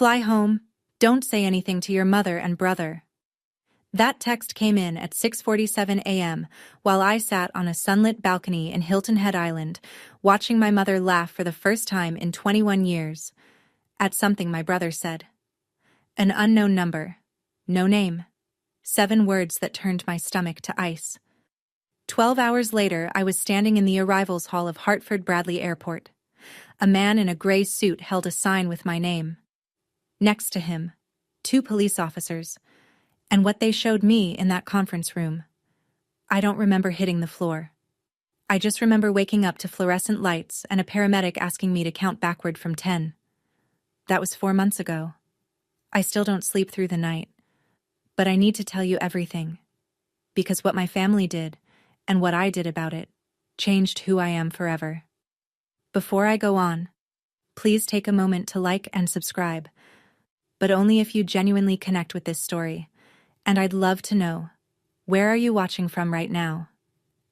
Fly home. Don't say anything to your mother and brother. That text came in at 6:47 a.m. while I sat on a sunlit balcony in Hilton Head Island, watching my mother laugh for the first time in 21 years, at something my brother said. An unknown number. No name. 7 words that turned my stomach to ice. 12 hours later, I was standing in the arrivals hall of Hartford Bradley Airport. A man in a gray suit held a sign with my name. Next to him, 2 police officers, and what they showed me in that conference room. I don't remember hitting the floor. I just remember waking up to fluorescent lights and a paramedic asking me to count backward from 10. That was 4 months ago. I still don't sleep through the night. But I need to tell you everything. Because what my family did, and what I did about it, changed who I am forever. Before I go on, please take a moment to like and subscribe, but only if you genuinely connect with this story. And I'd love to know, where are you watching from right now?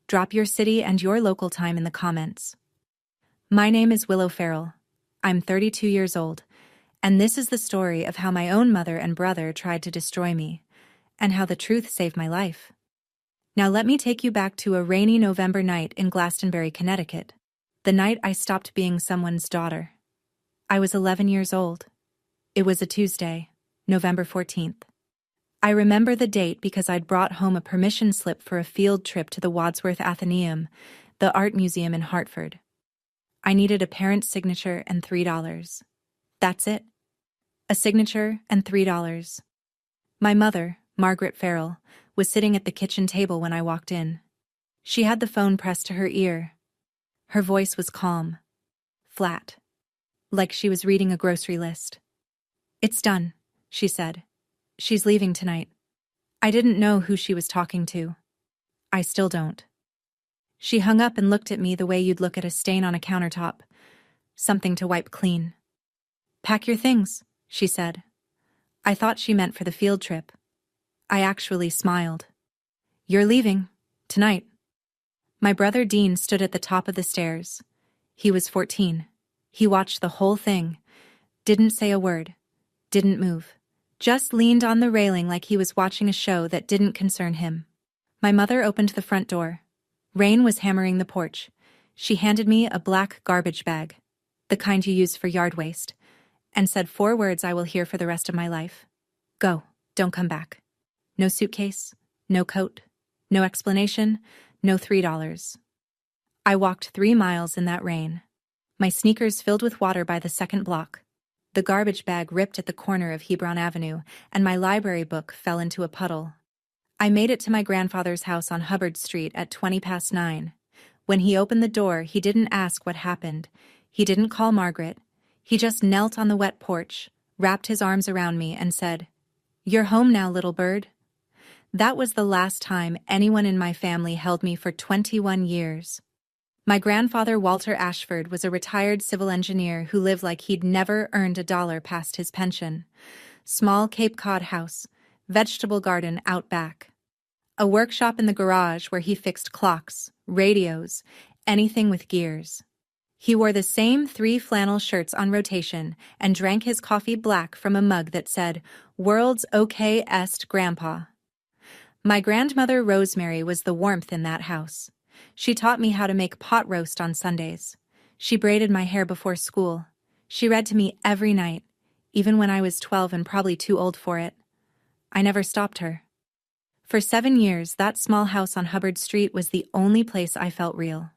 Drop your city and your local time in the comments. My name is Willow Farrell. I'm 32 years old, and this is the story of how my own mother and brother tried to destroy me, and how the truth saved my life. Now let me take you back to a rainy November night in Glastonbury, Connecticut, the night I stopped being someone's daughter. I was 11 years old. It was a Tuesday, November 14th. I remember the date because I'd brought home a permission slip for a field trip to the Wadsworth Atheneum, the art museum in Hartford. I needed a parent's signature and $3. That's it. A signature and $3. My mother, Margaret Farrell, was sitting at the kitchen table when I walked in. She had the phone pressed to her ear. Her voice was calm, flat, like she was reading a grocery list. "It's done," she said. "She's leaving tonight." I didn't know who she was talking to. I still don't. She hung up and looked at me the way you'd look at a stain on a countertop, something to wipe clean. "Pack your things," she said. I thought she meant for the field trip. I actually smiled. "You're leaving, tonight." My brother Dean stood at the top of the stairs. He was 14. He watched the whole thing, didn't say a word, didn't move, just leaned on the railing like he was watching a show that didn't concern him. My mother opened the front door. Rain was hammering the porch. She handed me a black garbage bag, the kind you use for yard waste, and said 4 words I will hear for the rest of my life. "Go, don't come back." No suitcase, no coat, no explanation, no $3. I walked 3 miles in that rain. My sneakers filled with water by the second block. The garbage bag ripped at the corner of Hebron Avenue, and my library book fell into a puddle. I made it to my grandfather's house on Hubbard Street at 9:20. When he opened the door, he didn't ask what happened. He didn't call Margaret. He just knelt on the wet porch, wrapped his arms around me, and said, "You're home now, little bird." That was the last time anyone in my family held me for 21 years. My grandfather, Walter Ashford, was a retired civil engineer who lived like he'd never earned a dollar past his pension. Small Cape Cod house, vegetable garden out back. A workshop in the garage where he fixed clocks, radios, anything with gears. He wore the same 3 flannel shirts on rotation and drank his coffee black from a mug that said, "World's OK est Grandpa." My grandmother Rosemary was the warmth in that house. She taught me how to make pot roast on Sundays. She braided my hair before school. She read to me every night, even when I was 12 and probably too old for it. I never stopped her. For 7 years, that small house on Hubbard Street was the only place I felt real.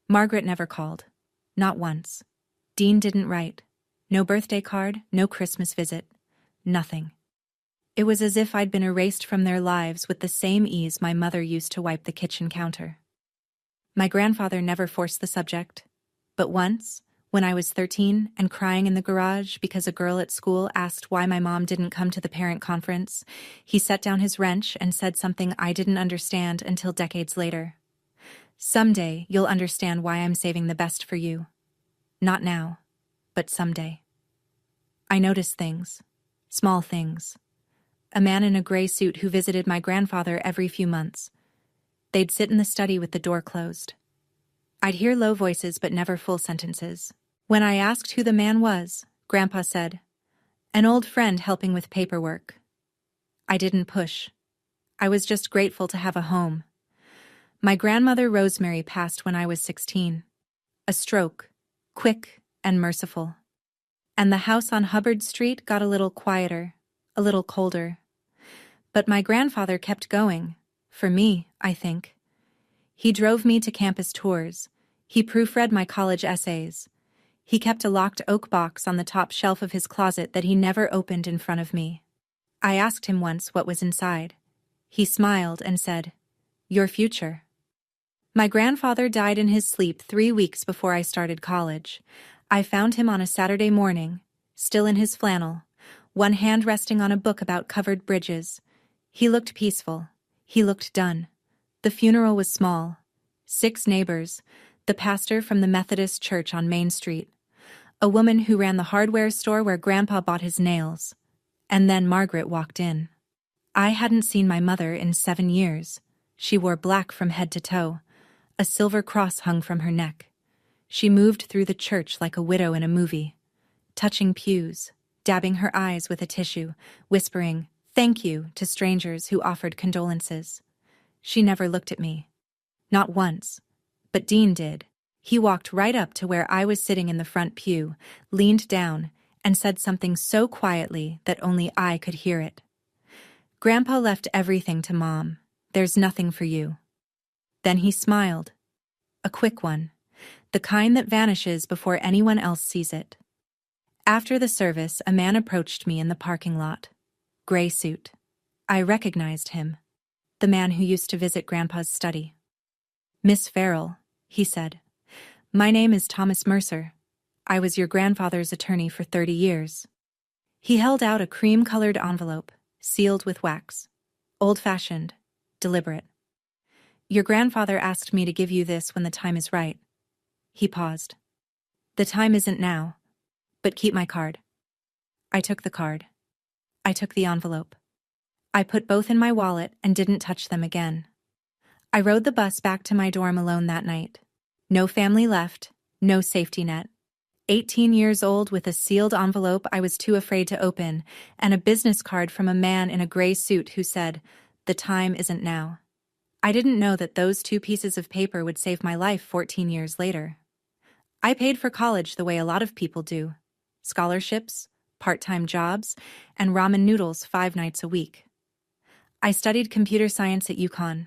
Margaret never called. Not once. Dean didn't write. No birthday card, no Christmas visit. Nothing. It was as if I'd been erased from their lives with the same ease my mother used to wipe the kitchen counter. My grandfather never forced the subject, but once, when I was 13 and crying in the garage because a girl at school asked why my mom didn't come to the parent conference, he set down his wrench and said something I didn't understand until decades later. "Someday you'll understand why I'm saving the best for you. Not now, but someday." I noticed things, small things. A man in a gray suit who visited my grandfather every few months. They'd sit in the study with the door closed. I'd hear low voices but never full sentences. When I asked who the man was, Grandpa said, An old friend helping with paperwork. I didn't push. I was just grateful to have a home. My grandmother Rosemary passed when I was 16. A stroke, quick and merciful. And the house on Hubbard Street got a little quieter, a little colder. But my grandfather kept going, for me, I think. He drove me to campus tours. He proofread my college essays. He kept a locked oak box on the top shelf of his closet that he never opened in front of me. I asked him once what was inside. He smiled and said, "Your future." My grandfather died in his sleep 3 weeks before I started college. I found him on a Saturday morning, still in his flannel, one hand resting on a book about covered bridges. He looked peaceful. He looked done. The funeral was small. 6 neighbors, the pastor from the Methodist church on Main Street, a woman who ran the hardware store where Grandpa bought his nails, and then Margaret walked in. I hadn't seen my mother in 7 years. She wore black from head to toe. A silver cross hung from her neck. She moved through the church like a widow in a movie, touching pews, dabbing her eyes with a tissue, whispering, "Thank you," to strangers who offered condolences. She never looked at me. Not once. But Dean did. He walked right up to where I was sitting in the front pew, leaned down, and said something so quietly that only I could hear it. "Grandpa left everything to Mom. There's nothing for you." Then he smiled. A quick one. The kind that vanishes before anyone else sees it. After the service, a man approached me in the parking lot. Gray suit. I recognized him. The man who used to visit Grandpa's study. "Miss Farrell," he said. "My name is Thomas Mercer. I was your grandfather's attorney for 30 years. He held out a cream-colored envelope, sealed with wax. Old-fashioned, deliberate. "Your grandfather asked me to give you this when the time is right." He paused. "The time isn't now, but keep my card." I took the card. I took the envelope. I put both in my wallet and didn't touch them again. I rode the bus back to my dorm alone that night. No family left, no safety net. 18 years old with a sealed envelope I was too afraid to open, and a business card from a man in a gray suit who said, "The time isn't now." I didn't know that those 2 pieces of paper would save my life 14 years later. I paid for college the way a lot of people do. Scholarships, part-time jobs, and ramen noodles 5 nights a week. I studied computer science at UConn,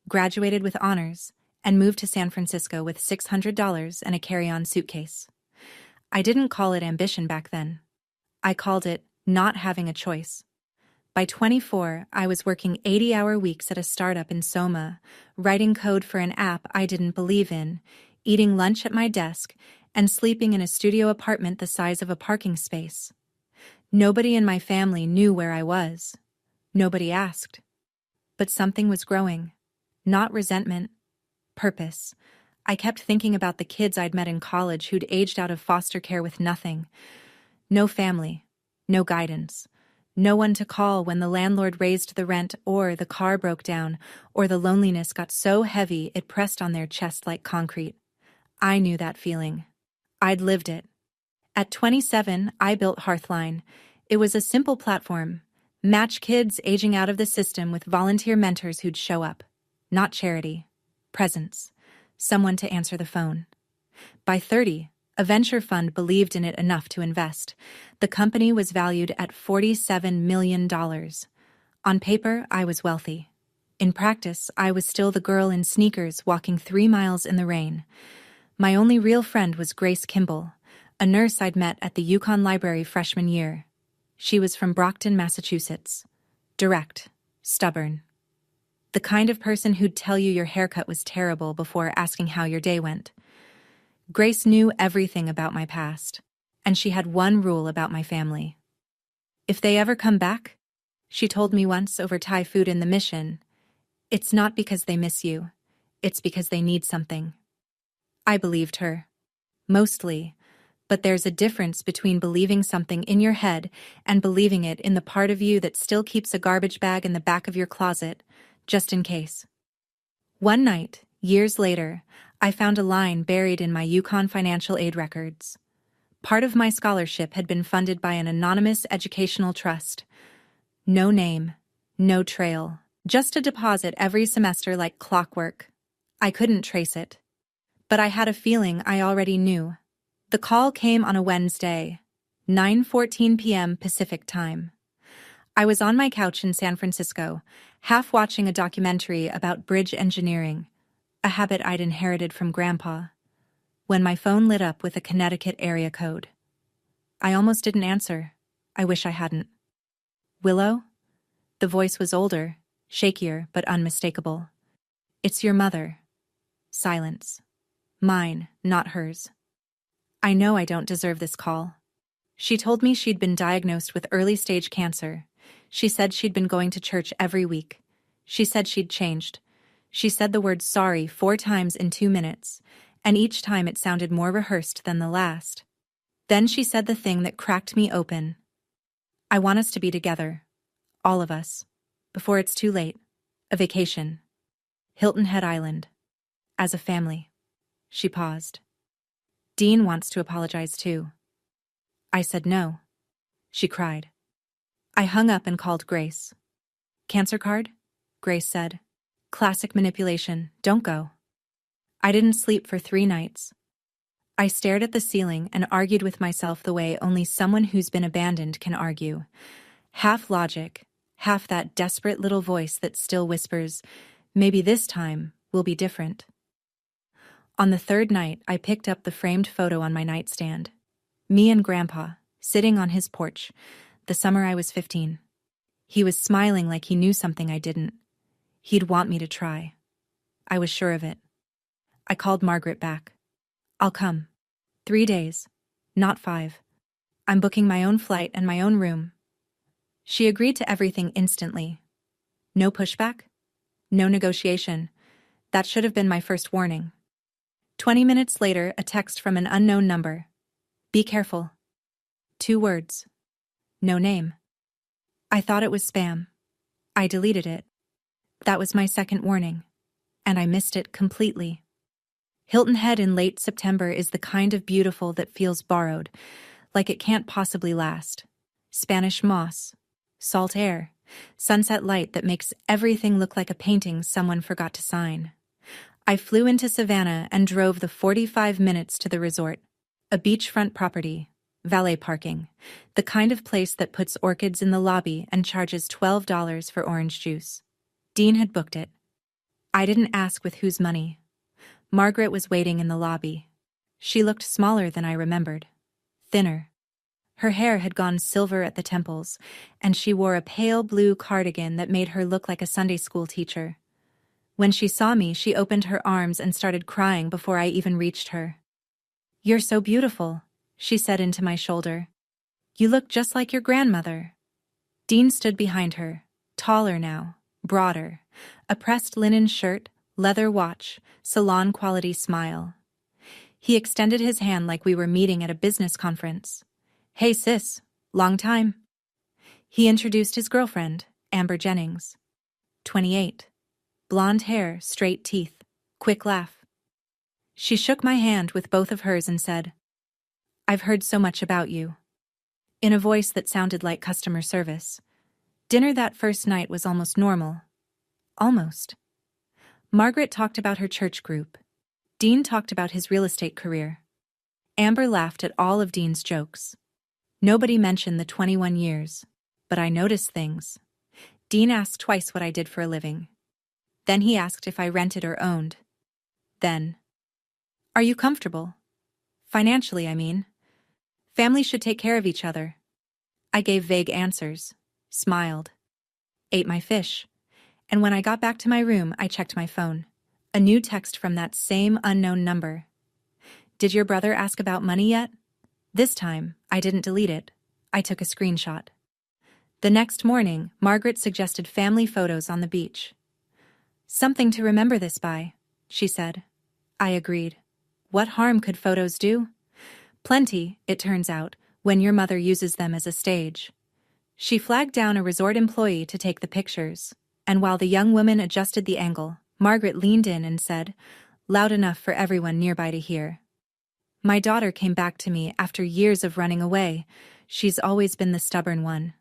graduated with honors, and moved to San Francisco with $600 and a carry-on suitcase. I didn't call it ambition back then. I called it not having a choice. By 24, I was working 80-hour weeks at a startup in Soma, writing code for an app I didn't believe in, eating lunch at my desk, and sleeping in a studio apartment the size of a parking space. Nobody in my family knew where I was. Nobody asked. But something was growing. Not resentment. Purpose. I kept thinking about the kids I'd met in college who'd aged out of foster care with nothing. No family. No guidance. No one to call when the landlord raised the rent or the car broke down or the loneliness got so heavy it pressed on their chest like concrete. I knew that feeling. I'd lived it. At 27, I built Hearthline. It was a simple platform. Match kids aging out of the system with volunteer mentors who'd show up. Not charity. Presence. Someone to answer the phone. By 30, a venture fund believed in it enough to invest. The company was valued at $47 million. On paper, I was wealthy. In practice, I was still the girl in sneakers walking 3 miles in the rain. My only real friend was Grace Kimball, a nurse I'd met at the UConn Library freshman year. She was from Brockton, Massachusetts. Direct. Stubborn. The kind of person who'd tell you your haircut was terrible before asking how your day went. Grace knew everything about my past, and she had one rule about my family. "If they ever come back," she told me once over Thai food in the Mission, "it's not because they miss you, it's because they need something." I believed her. Mostly. But there's a difference between believing something in your head and believing it in the part of you that still keeps a garbage bag in the back of your closet, just in case. One night, years later, I found a line buried in my UConn financial aid records. Part of my scholarship had been funded by an anonymous educational trust. No name, no trail, just a deposit every semester like clockwork. I couldn't trace it. But I had a feeling I already knew. The call came on a Wednesday, 9:14 p.m. Pacific Time. I was on my couch in San Francisco, half watching a documentary about bridge engineering, a habit I'd inherited from Grandpa, when my phone lit up with a Connecticut area code. I almost didn't answer. I wish I hadn't. Willow? The voice was older, shakier, but unmistakable. It's your mother. Silence. Mine, not hers. I know I don't deserve this call. She told me she'd been diagnosed with early-stage cancer. She said she'd been going to church every week. She said she'd changed. She said the word sorry 4 times in 2 minutes, and each time it sounded more rehearsed than the last. Then she said the thing that cracked me open. I want us to be together. All of us. Before it's too late. A vacation. Hilton Head Island. As a family. She paused. Dean wants to apologize too. I said no. She cried. I hung up and called Grace. Cancer card? Grace said. Classic manipulation. Don't go. I didn't sleep for 3 nights. I stared at the ceiling and argued with myself the way only someone who's been abandoned can argue. Half logic, half that desperate little voice that still whispers, maybe this time will be different. On the 3rd night, I picked up the framed photo on my nightstand. Me and Grandpa, sitting on his porch, the summer I was 15. He was smiling like he knew something I didn't. He'd want me to try. I was sure of it. I called Margaret back. I'll come. 3 days. Not 5. I'm booking my own flight and my own room. She agreed to everything instantly. No pushback? No negotiation. That should have been my first warning. 20 minutes later, a text from an unknown number. Be careful. 2 words. No name. I thought it was spam. I deleted it. That was my second warning. And I missed it completely. Hilton Head in late September is the kind of beautiful that feels borrowed, like it can't possibly last. Spanish moss, salt air, sunset light that makes everything look like a painting someone forgot to sign. I flew into Savannah and drove the 45 minutes to the resort, a beachfront property, valet parking, the kind of place that puts orchids in the lobby and charges $12 for orange juice. Dean had booked it. I didn't ask with whose money. Margaret was waiting in the lobby. She looked smaller than I remembered. Thinner. Her hair had gone silver at the temples, and she wore a pale blue cardigan that made her look like a Sunday school teacher. When she saw me, she opened her arms and started crying before I even reached her. You're so beautiful, she said into my shoulder. You look just like your grandmother. Dean stood behind her, taller now, broader, a pressed linen shirt, leather watch, salon-quality smile. He extended his hand like we were meeting at a business conference. Hey sis, long time. He introduced his girlfriend, Amber Jennings. 28. Blonde hair, straight teeth, quick laugh. She shook my hand with both of hers and said, I've heard so much about you. In a voice that sounded like customer service. Dinner that first night was almost normal. Almost. Margaret talked about her church group. Dean talked about his real estate career. Amber laughed at all of Dean's jokes. Nobody mentioned the 21 years, but I noticed things. Dean asked twice what I did for a living. Then he asked if I rented or owned. Then, are you comfortable? Financially, I mean. Families should take care of each other. I gave vague answers, smiled, ate my fish, and when I got back to my room, I checked my phone. A new text from that same unknown number. Did your brother ask about money yet? This time, I didn't delete it. I took a screenshot. The next morning, Margaret suggested family photos on the beach. Something to remember this by, she said. I agreed. What harm could photos do? Plenty, it turns out, when your mother uses them as a stage. She flagged down a resort employee to take the pictures, and while the young woman adjusted the angle, Margaret leaned in and said, loud enough for everyone nearby to hear, My daughter came back to me after years of running away. She's always been the stubborn one.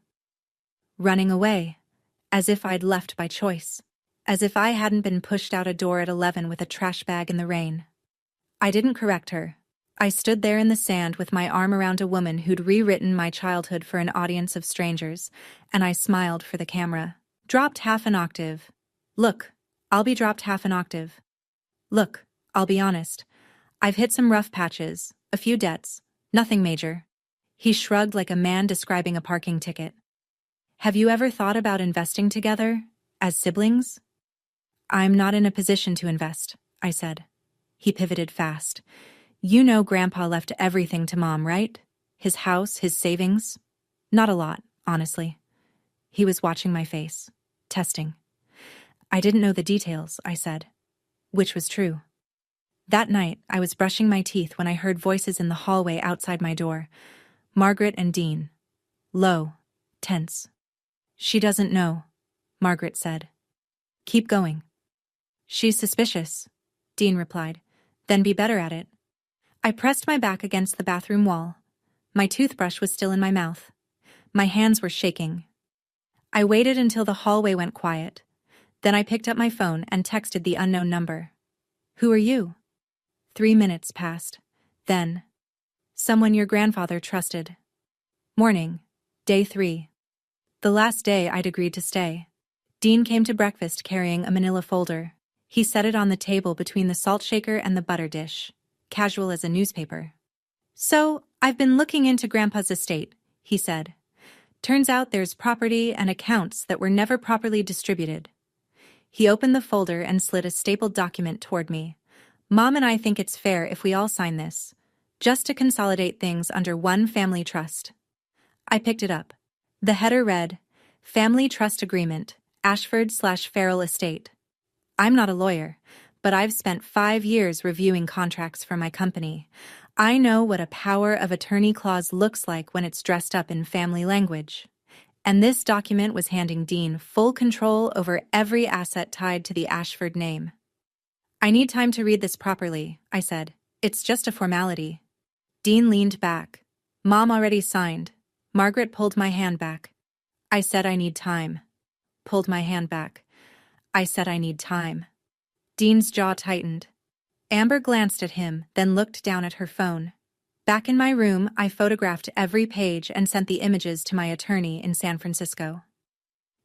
Running away. As if I'd left by choice. As if I hadn't been pushed out a door at 11 with a trash bag in the rain. I didn't correct her. I stood there in the sand with my arm around a woman who'd rewritten my childhood for an audience of strangers, and I smiled for the camera. Dropped half an octave. Look, I'll be dropped half an octave. Look, I'll be honest. I've hit some rough patches, a few debts, nothing major. He shrugged like a man describing a parking ticket. Have you ever thought about investing together, as siblings? I'm not in a position to invest, I said. He pivoted fast. You know Grandpa left everything to Mom, right? His house, his savings? Not a lot, honestly. He was watching my face, testing. I didn't know the details, I said. Which was true. That night, I was brushing my teeth when I heard voices in the hallway outside my door. Margaret and Dean. Low, tense. She doesn't know, Margaret said. Keep going. She's suspicious, Dean replied. Then be better at it. I pressed my back against the bathroom wall. My toothbrush was still in my mouth. My hands were shaking. I waited until the hallway went quiet. Then I picked up my phone and texted the unknown number. Who are you? 3 minutes passed. Then, someone your grandfather trusted. Morning, day 3. The last day I'd agreed to stay. Dean came to breakfast carrying a manila folder. He set it on the table between the salt shaker and the butter dish, casual as a newspaper. So, I've been looking into Grandpa's estate, he said. Turns out there's property and accounts that were never properly distributed. He opened the folder and slid a stapled document toward me. Mom and I think it's fair if we all sign this, just to consolidate things under one family trust. I picked it up. The header read, Family Trust Agreement, Ashford/Farrell Estate. I'm not a lawyer, but I've spent 5 years reviewing contracts for my company. I know what a power of attorney clause looks like when it's dressed up in family language. And this document was handing Dean full control over every asset tied to the Ashford name. I need time to read this properly, I said. It's just a formality. Dean leaned back. Mom already signed. Margaret pulled my hand back. I said I need time. Pulled my hand back. I said I need time. Dean's jaw tightened. Amber glanced at him, then looked down at her phone. Back in my room, I photographed every page and sent the images to my attorney in San Francisco.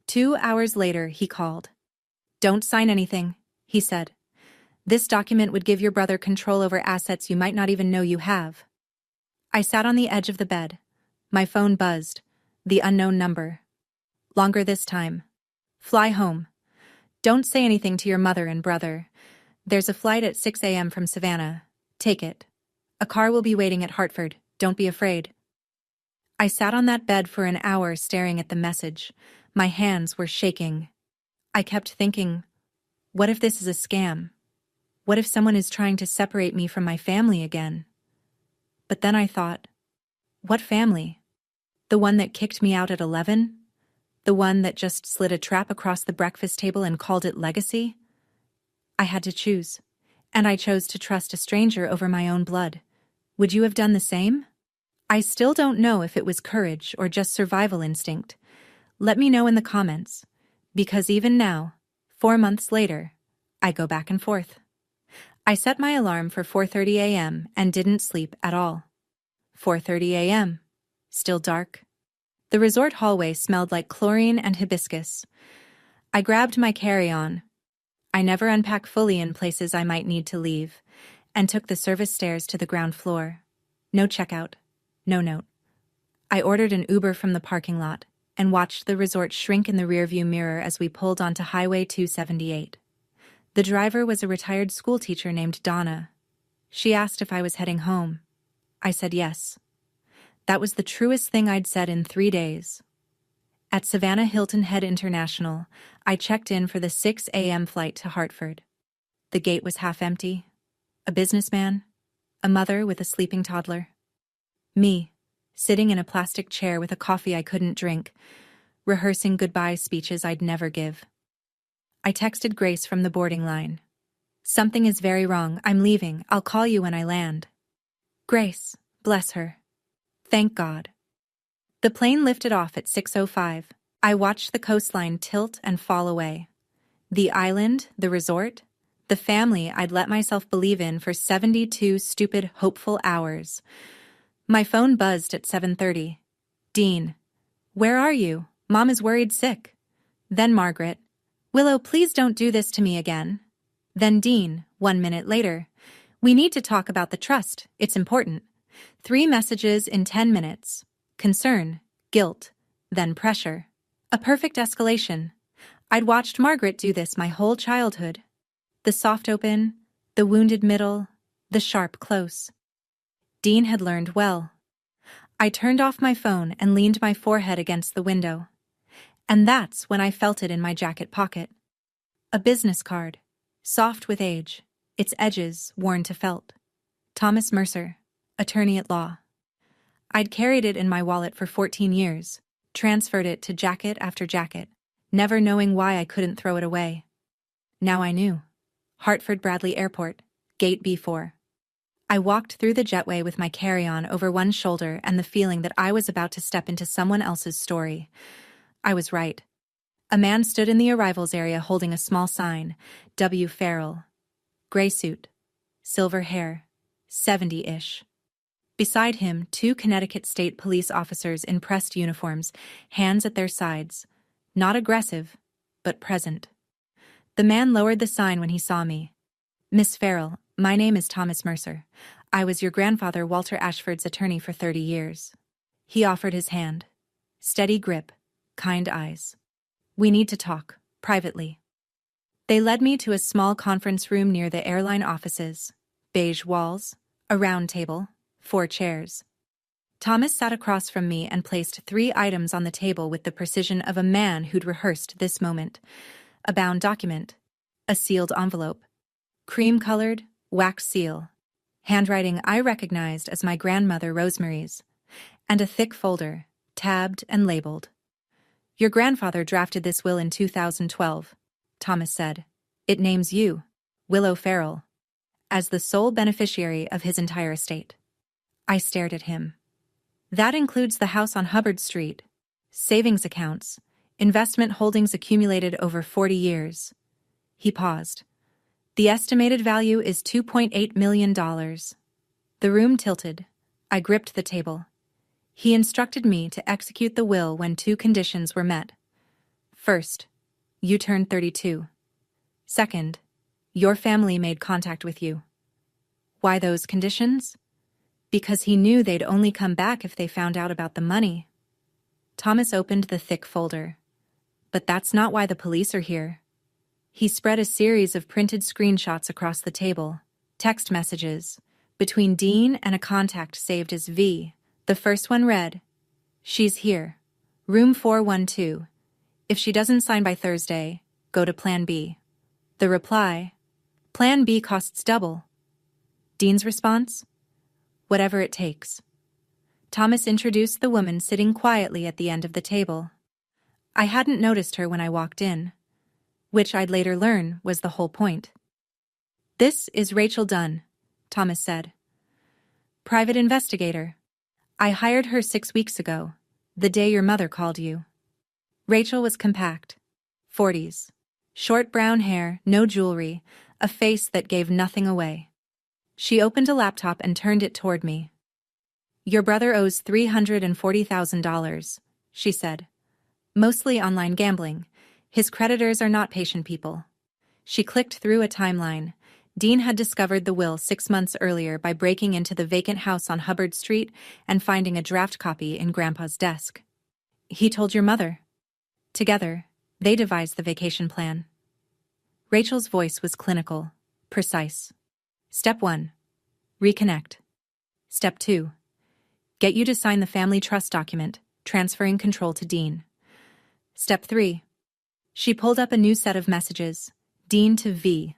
2 hours later, he called. Don't sign anything, he said. This document would give your brother control over assets you might not even know you have. I sat on the edge of the bed. My phone buzzed. The unknown number. Longer this time. Fly home. Don't say anything to your mother and brother. There's a flight at 6 a.m. from Savannah. Take it. A car will be waiting at Hartford. Don't be afraid. I sat on that bed for an hour staring at the message. My hands were shaking. I kept thinking, what if this is a scam? What if someone is trying to separate me from my family again? But then I thought, what family? The one that kicked me out at 11? The one that just slid a trap across the breakfast table and called it legacy? I had to choose, and I chose to trust a stranger over my own blood. Would you have done the same? I still don't know if it was courage or just survival instinct. Let me know in the comments, because even now, 4 months later, I go back and forth. I set my alarm for 4:30 a.m. and didn't sleep at all. 4:30 a.m. Still dark. The resort hallway smelled like chlorine and hibiscus. I grabbed my carry-on. I never unpack fully in places I might need to leave, and took the service stairs to the ground floor. No checkout. No note. I ordered an Uber from the parking lot and watched the resort shrink in the rearview mirror as we pulled onto Highway 278. The driver was a retired schoolteacher named Donna. She asked if I was heading home. I said yes. That was the truest thing I'd said in 3 days. At Savannah Hilton Head International, I checked in for the 6 a.m. flight to Hartford. The gate was half empty. A businessman, a mother with a sleeping toddler. Me, sitting in a plastic chair with a coffee I couldn't drink, rehearsing goodbye speeches I'd never give. I texted Grace from the boarding line. Something is very wrong. I'm leaving. I'll call you when I land. Grace, bless her. Thank God. The plane lifted off at 6:05. I watched the coastline tilt and fall away. The island, the resort, the family I'd let myself believe in for 72 stupid, hopeful hours. My phone buzzed at 7:30. Dean. Where are you? Mom is worried sick. Then Margaret. Willow, please don't do this to me again. Then Dean, 1 minute later. We need to talk about the trust. It's important. 3 messages in 10 minutes. Concern, guilt, then pressure. A perfect escalation. I'd watched Margaret do this my whole childhood. The soft open, the wounded middle, the sharp close. Dean had learned well. I turned off my phone and leaned my forehead against the window. And that's when I felt it in my jacket pocket. A business card, soft with age, its edges worn to felt. Thomas Mercer, attorney at law. I'd carried it in my wallet for 14 years, transferred it to jacket after jacket, never knowing why I couldn't throw it away. Now I knew. Hartford Bradley Airport, Gate B4. I walked through the jetway with my carry-on over one shoulder and the feeling that I was about to step into someone else's story. I was right. A man stood in the arrivals area holding a small sign, W. Farrell. Gray suit, silver hair, 70-ish. Beside him, 2 Connecticut State Police officers in pressed uniforms, hands at their sides. Not aggressive, but present. The man lowered the sign when he saw me. Miss Farrell, my name is Thomas Mercer. I was your grandfather Walter Ashford's attorney for 30 years. He offered his hand. Steady grip, kind eyes. We need to talk, privately. They led me to a small conference room near the airline offices. Beige walls, a round table, 4 chairs. Thomas sat across from me and placed 3 items on the table with the precision of a man who'd rehearsed this moment. A bound document, a sealed envelope, cream-colored, wax seal, handwriting I recognized as my grandmother Rosemary's, and a thick folder, tabbed and labeled. Your grandfather drafted this will in 2012, Thomas said. It names you, Willow Farrell, as the sole beneficiary of his entire estate. I stared at him. That includes the house on Hubbard Street, savings accounts, investment holdings accumulated over 40 years. He paused. The estimated value is $2.8 million. The room tilted. I gripped the table. He instructed me to execute the will when 2 conditions were met. First, you turned 32. Second, your family made contact with you. Why those conditions? Because he knew they'd only come back if they found out about the money. Thomas opened the thick folder. But that's not why the police are here. He spread a series of printed screenshots across the table, text messages, between Dean and a contact saved as V. The first one read, "She's here. Room 412. If she doesn't sign by Thursday, go to Plan B." The reply, "Plan B costs double." Dean's response, "Whatever it takes." Thomas introduced the woman sitting quietly at the end of the table. I hadn't noticed her when I walked in, which I'd later learn was the whole point. "This is Rachel Dunn," Thomas said. "Private investigator. I hired her 6 weeks ago, the day your mother called you." Rachel was compact, 40s, short brown hair, no jewelry, a face that gave nothing away. She opened a laptop and turned it toward me. "Your brother owes $340,000, she said. "Mostly online gambling. His creditors are not patient people." She clicked through a timeline. Dean had discovered the will 6 months earlier by breaking into the vacant house on Hubbard Street and finding a draft copy in Grandpa's desk. "He told your mother." Together, they devised the vacation plan. Rachel's voice was clinical, precise. Step 1. Reconnect. Step 2. Get you to sign the family trust document, transferring control to Dean. Step 3. She pulled up a new set of messages. Dean to V,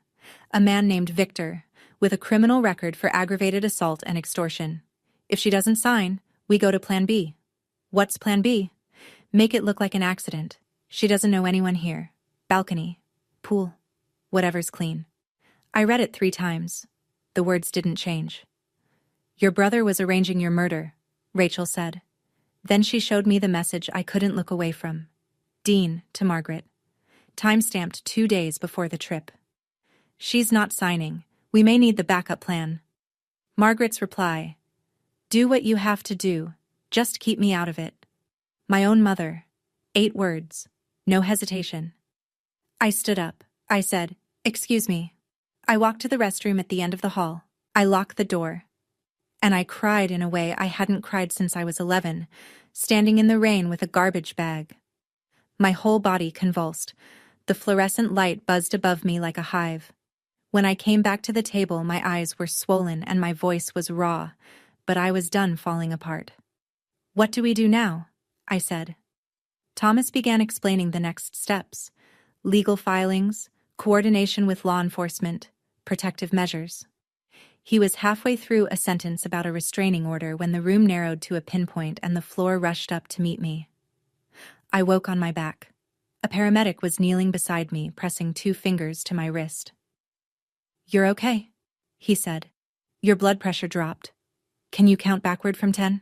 a man named Victor, with a criminal record for aggravated assault and extortion. If she doesn't sign, we go to Plan B. What's Plan B? Make it look like an accident. She doesn't know anyone here. Balcony. Pool. Whatever's clean. I read it 3 times. The words didn't change. Your brother was arranging your murder, Rachel said. Then she showed me the message I couldn't look away from. Dean, to Margaret. Time-stamped 2 days before the trip. She's not signing. We may need the backup plan. Margaret's reply. Do what you have to do. Just keep me out of it. My own mother. 8 words. No hesitation. I stood up. I said, Excuse me. I walked to the restroom at the end of the hall. I locked the door. And I cried in a way I hadn't cried since I was 11, standing in the rain with a garbage bag. My whole body convulsed. The fluorescent light buzzed above me like a hive. When I came back to the table, my eyes were swollen and my voice was raw, but I was done falling apart. What do we do now? I said. Thomas began explaining the next steps. Legal filings, coordination with law enforcement, protective measures. He was halfway through a sentence about a restraining order when the room narrowed to a pinpoint and the floor rushed up to meet me. I woke on my back. A paramedic was kneeling beside me, pressing 2 fingers to my wrist. You're okay, he said. Your blood pressure dropped. Can you count backward from 10?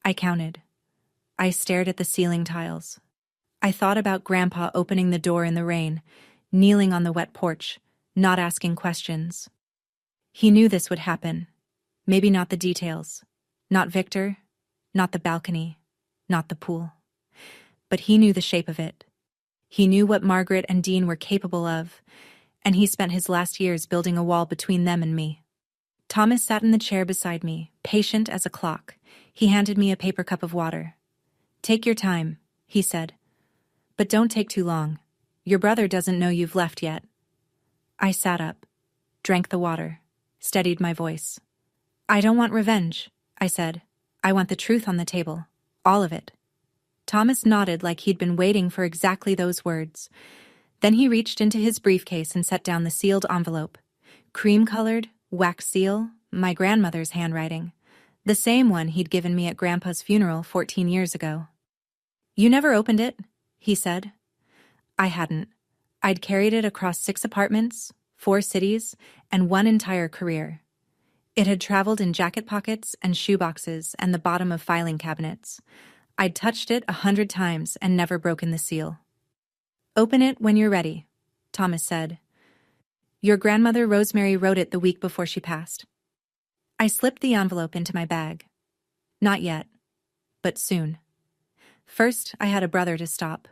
I counted. I stared at the ceiling tiles. I thought about Grandpa opening the door in the rain, kneeling on the wet porch, not asking questions. He knew this would happen. Maybe not the details. Not Victor, not the balcony, not the pool. But he knew the shape of it. He knew what Margaret and Dean were capable of, and he spent his last years building a wall between them and me. Thomas sat in the chair beside me, patient as a clock. He handed me a paper cup of water. Take your time, he said. But don't take too long. Your brother doesn't know you've left yet. I sat up, drank the water, steadied my voice. I don't want revenge, I said. I want the truth on the table. All of it. Thomas nodded like he'd been waiting for exactly those words. Then he reached into his briefcase and set down the sealed envelope. Cream-colored, wax seal, my grandmother's handwriting. The same one he'd given me at Grandpa's funeral 14 years ago. You never opened it, he said. I hadn't. I'd carried it across 6 apartments, 4 cities, and 1 entire career. It had traveled in jacket pockets and shoeboxes and the bottom of filing cabinets. I'd touched it 100 times and never broken the seal. Open it when you're ready, Thomas said. Your grandmother Rosemary wrote it the week before she passed. I slipped the envelope into my bag. Not yet, but soon. First, I had a brother to stop.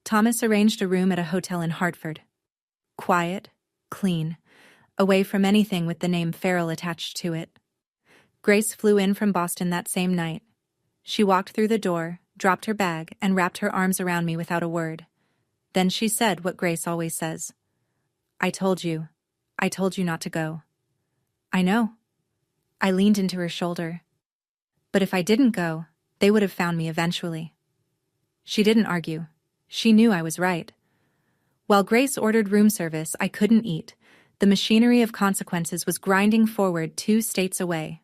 Thomas arranged a room at a hotel in Hartford. Quiet, clean, away from anything with the name Farrell attached to it. Grace flew in from Boston that same night. She walked through the door, dropped her bag, and wrapped her arms around me without a word. Then she said what Grace always says. I told you not to go. I know. I leaned into her shoulder. But if I didn't go, they would have found me eventually. She didn't argue. She knew I was right. While Grace ordered room service, I couldn't eat. The machinery of consequences was grinding forward 2 states away.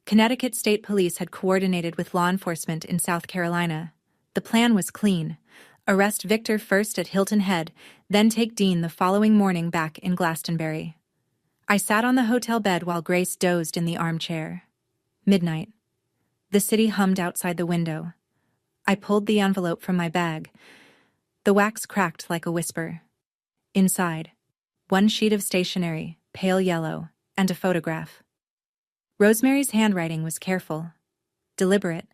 Connecticut State Police had coordinated with law enforcement in South Carolina. The plan was clean. Arrest Victor first at Hilton Head, then take Dean the following morning back in Glastonbury. I sat on the hotel bed while Grace dozed in the armchair. Midnight. The city hummed outside the window. I pulled the envelope from my bag. The wax cracked like a whisper. Inside, 1 sheet of stationery, pale yellow, and a photograph. Rosemary's handwriting was careful, deliberate,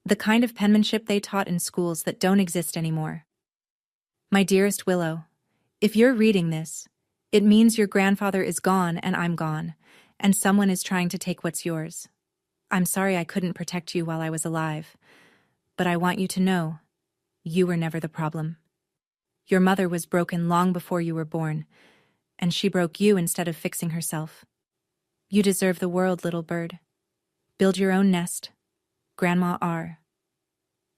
the kind of penmanship they taught in schools that don't exist anymore. My dearest Willow, if you're reading this, it means your grandfather is gone and I'm gone, and someone is trying to take what's yours. I'm sorry I couldn't protect you while I was alive, but I want you to know, you were never the problem. Your mother was broken long before you were born, and she broke you instead of fixing herself. You deserve the world, little bird. Build your own nest. Grandma R.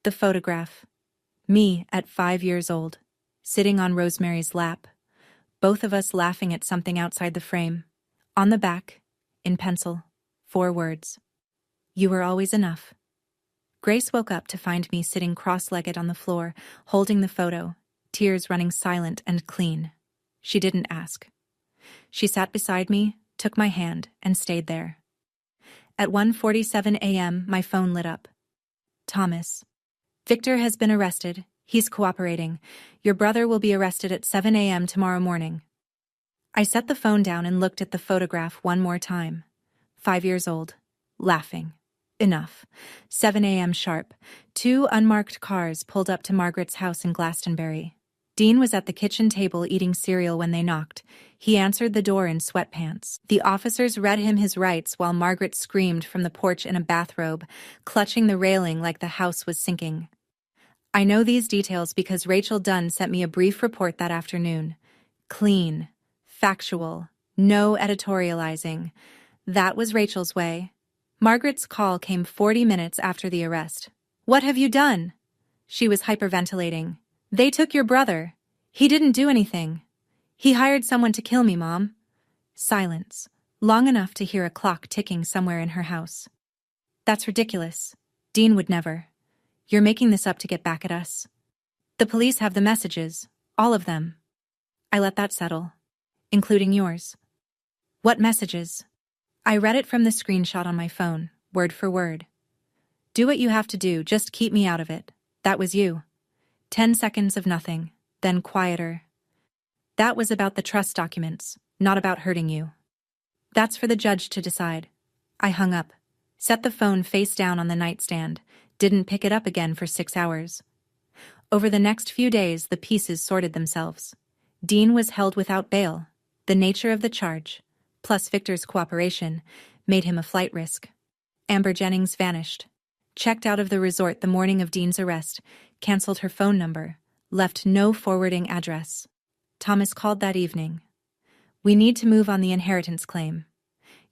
The photograph. Me at 5 years old, sitting on Rosemary's lap, both of us laughing at something outside the frame. On the back, in pencil, 4 words. You were always enough. Grace woke up to find me sitting cross-legged on the floor, holding the photo, tears running silent and clean. She didn't ask. She sat beside me, took my hand, and stayed there. At 1:47 a.m., my phone lit up. Thomas. Victor has been arrested. He's cooperating. Your brother will be arrested at 7 a.m. tomorrow morning. I set the phone down and looked at the photograph one more time. 5 years old. Laughing. Enough. 7 a.m. sharp. 2 unmarked cars pulled up to Margaret's house in Glastonbury. Dean was at the kitchen table eating cereal when they knocked. He answered the door in sweatpants. The officers read him his rights while Margaret screamed from the porch in a bathrobe, clutching the railing like the house was sinking. I know these details because Rachel Dunn sent me a brief report that afternoon. Clean. Factual. No editorializing. That was Rachel's way. Margaret's call came 40 minutes after the arrest. "What have you done?" She was hyperventilating. "They took your brother. He didn't do anything. He hired someone to kill me, Mom." Silence, long enough to hear a clock ticking somewhere in her house. "That's ridiculous. Dean would never. You're making this up to get back at us. The police have the messages, all of them." I let that settle. "Including yours." "What messages?" I read it from the screenshot on my phone, word for word. "Do what you have to do, just keep me out of it. That was you." 10 seconds of nothing, then quieter. "That was about the trust documents, not about hurting you. That's for the judge to decide." I hung up, set the phone face down on the nightstand, didn't pick it up again for 6 hours. Over the next few days, the pieces sorted themselves. Dean was held without bail. The nature of the charge, plus Victor's cooperation, made him a flight risk. Amber Jennings vanished. Checked out of the resort the morning of Dean's arrest, canceled her phone number, left no forwarding address. Thomas called that evening. "We need to move on the inheritance claim.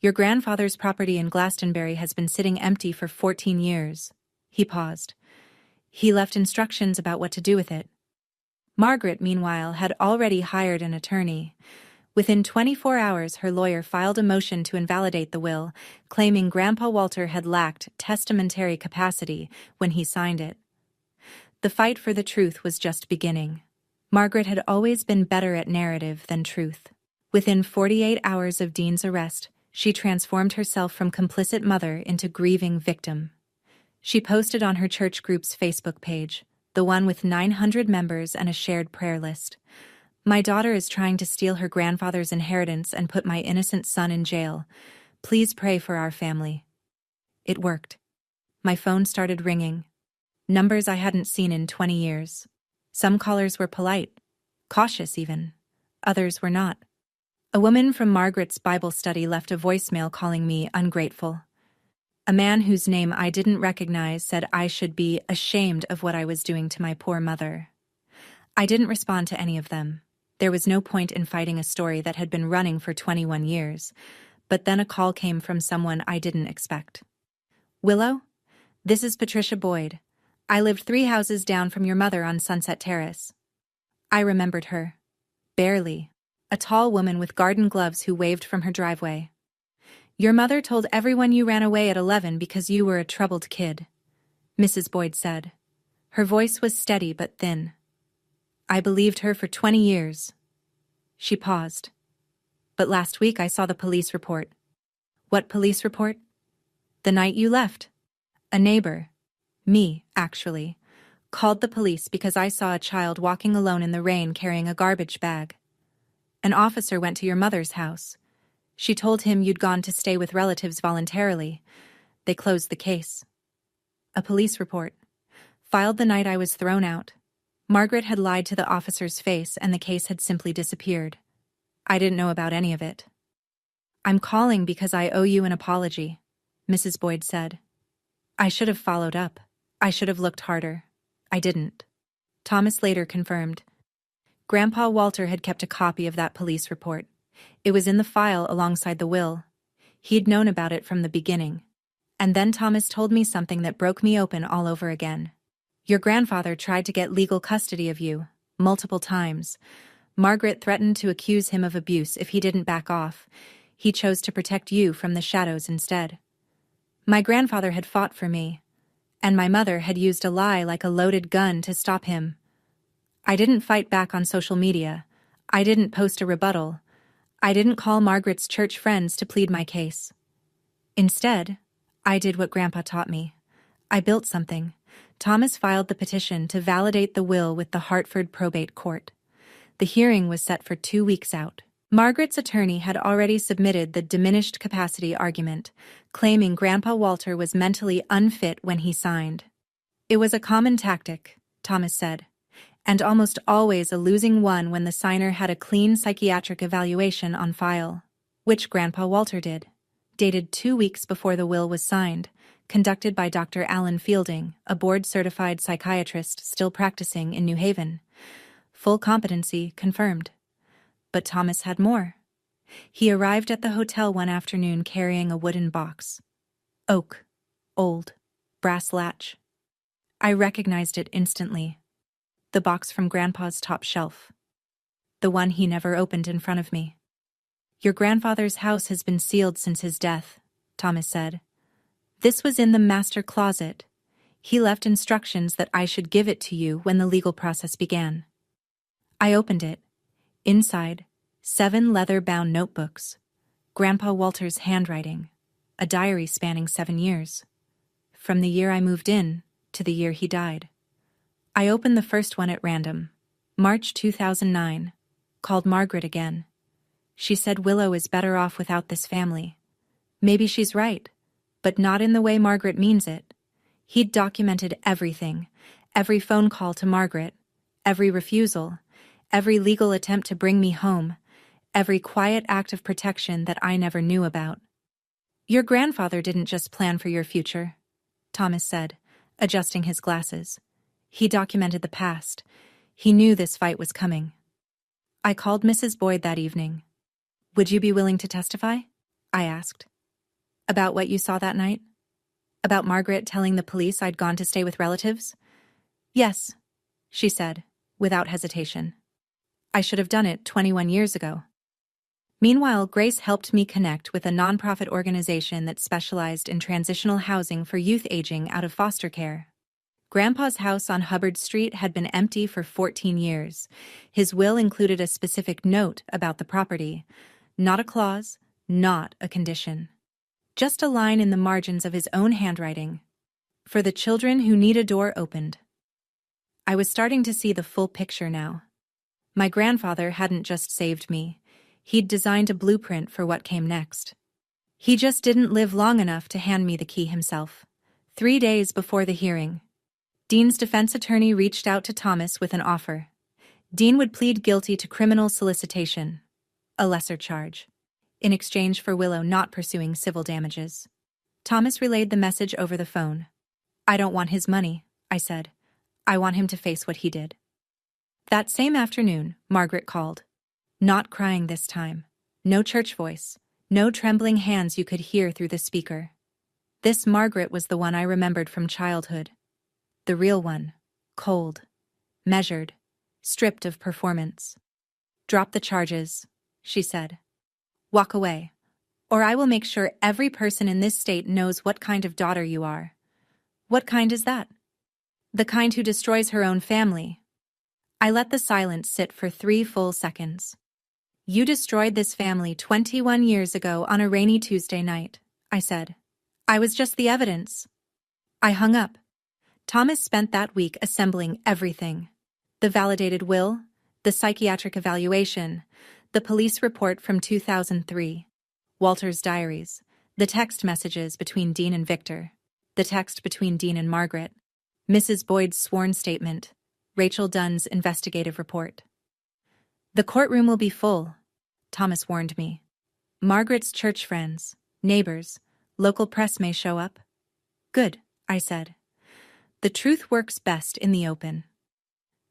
Your grandfather's property in Glastonbury has been sitting empty for 14 years. He paused. He left instructions about what to do with it. Margaret, meanwhile, had already hired an attorney. Within 24 hours, her lawyer filed a motion to invalidate the will, claiming Grandpa Walter had lacked testamentary capacity when he signed it. The fight for the truth was just beginning. Margaret had always been better at narrative than truth. Within 48 hours of Dean's arrest, she transformed herself from complicit mother into grieving victim. She posted on her church group's Facebook page, the one with 900 members and a shared prayer list. "My daughter is trying to steal her grandfather's inheritance and put my innocent son in jail. Please pray for our family." It worked. My phone started ringing. Numbers I hadn't seen in 20 years. Some callers were polite, cautious even. Others were not. A woman from Margaret's Bible study left a voicemail calling me ungrateful. A man whose name I didn't recognize said I should be ashamed of what I was doing to my poor mother. I didn't respond to any of them. There was no point in fighting a story that had been running for 21 years. But then a call came from someone I didn't expect. "Willow? This is Patricia Boyd. I lived 3 houses down from your mother on Sunset Terrace." I remembered her. Barely. A tall woman with garden gloves who waved from her driveway. "Your mother told everyone you ran away at 11 because you were a troubled kid," Mrs. Boyd said. Her voice was steady but thin. "I believed her for 20 years. She paused. "But last week I saw the police report." "What police report?" "The night you left. A neighbor, me, actually, called the police because I saw a child walking alone in the rain carrying a garbage bag. An officer went to your mother's house. She told him you'd gone to stay with relatives voluntarily. They closed the case." A police report. Filed the night I was thrown out. Margaret had lied to the officer's face and the case had simply disappeared. I didn't know about any of it. "I'm calling because I owe you an apology," Mrs. Boyd said. I should have followed up. I should have looked harder. I didn't. Thomas later confirmed. Grandpa Walter had kept a copy of that police report. It was in the file alongside the will. He'd known about it from the beginning. And then Thomas told me something that broke me open all over again. "Your grandfather tried to get legal custody of you, multiple times. Margaret threatened to accuse him of abuse if he didn't back off. He chose to protect you from the shadows instead. My grandfather had fought for me, and my mother had used a lie like a loaded gun to stop him. I didn't fight back on social media. I didn't post a rebuttal. I didn't call Margaret's church friends to plead my case. Instead, I did what Grandpa taught me. I built something. Thomas filed the petition to validate the will with the Hartford Probate Court. The hearing was set for 2 weeks out. Margaret's attorney had already submitted the diminished capacity argument, claiming Grandpa Walter was mentally unfit when he signed. It was a common tactic, Thomas said, and almost always a losing one when the signer had a clean psychiatric evaluation on file, which Grandpa Walter did, dated 2 weeks before the will was signed, conducted by Dr. Alan Fielding, a board-certified psychiatrist still practicing in New Haven. Full competency confirmed. But Thomas had more. He arrived at the hotel one afternoon carrying a wooden box. Oak. Old. Brass latch. I recognized it instantly. The box from Grandpa's top shelf. The one he never opened in front of me. Your grandfather's house has been sealed since his death, Thomas said. This was in the master closet. He left instructions that I should give it to you when the legal process began. I opened it. Inside, 7 leather-bound notebooks, Grandpa Walter's handwriting, a diary spanning 7 years, from the year I moved in to the year he died. I opened the first one at random, March 2009, called Margaret again. She said Willow is better off without this family. Maybe she's right, but not in the way Margaret means it. He'd documented everything, every phone call to Margaret, every refusal, every legal attempt to bring me home, every quiet act of protection that I never knew about. Your grandfather didn't just plan for your future, Thomas said, adjusting his glasses. He documented the past. He knew this fight was coming. I called Mrs. Boyd that evening. Would you be willing to testify? I asked. About what you saw that night? About Margaret telling the police I'd gone to stay with relatives? Yes, she said, without hesitation. I should have done it 21 years ago. Meanwhile, Grace helped me connect with a nonprofit organization that specialized in transitional housing for youth aging out of foster care. Grandpa's house on Hubbard Street had been empty for 14 years. His will included a specific note about the property, not a clause, not a condition. Just a line in the margins of his own handwriting. For the children who need a door opened. I was starting to see the full picture now. My grandfather hadn't just saved me. He'd designed a blueprint for what came next. He just didn't live long enough to hand me the key himself. 3 days before the hearing, Dean's defense attorney reached out to Thomas with an offer. Dean would plead guilty to criminal solicitation, a lesser charge, in exchange for Willow not pursuing civil damages. Thomas relayed the message over the phone. I don't want his money, I said. I want him to face what he did. That same afternoon, Margaret called. Not crying this time. No church voice. No trembling hands you could hear through the speaker. This Margaret was the one I remembered from childhood. The real one. Cold. Measured. Stripped of performance. Drop the charges, she said. Walk away, or I will make sure every person in this state knows what kind of daughter you are. What kind is that? The kind who destroys her own family. I let the silence sit for 3 full seconds. You destroyed this family 21 years ago on a rainy Tuesday night, I said. I was just the evidence. I hung up. Thomas spent that week assembling everything. The validated will, the psychiatric evaluation, the police report from 2003, Walter's diaries, the text messages between Dean and Victor, the text between Dean and Margaret, Mrs. Boyd's sworn statement, Rachel Dunn's investigative report. The courtroom will be full, Thomas warned me. Margaret's church friends, neighbors, local press may show up. Good, I said. The truth works best in the open.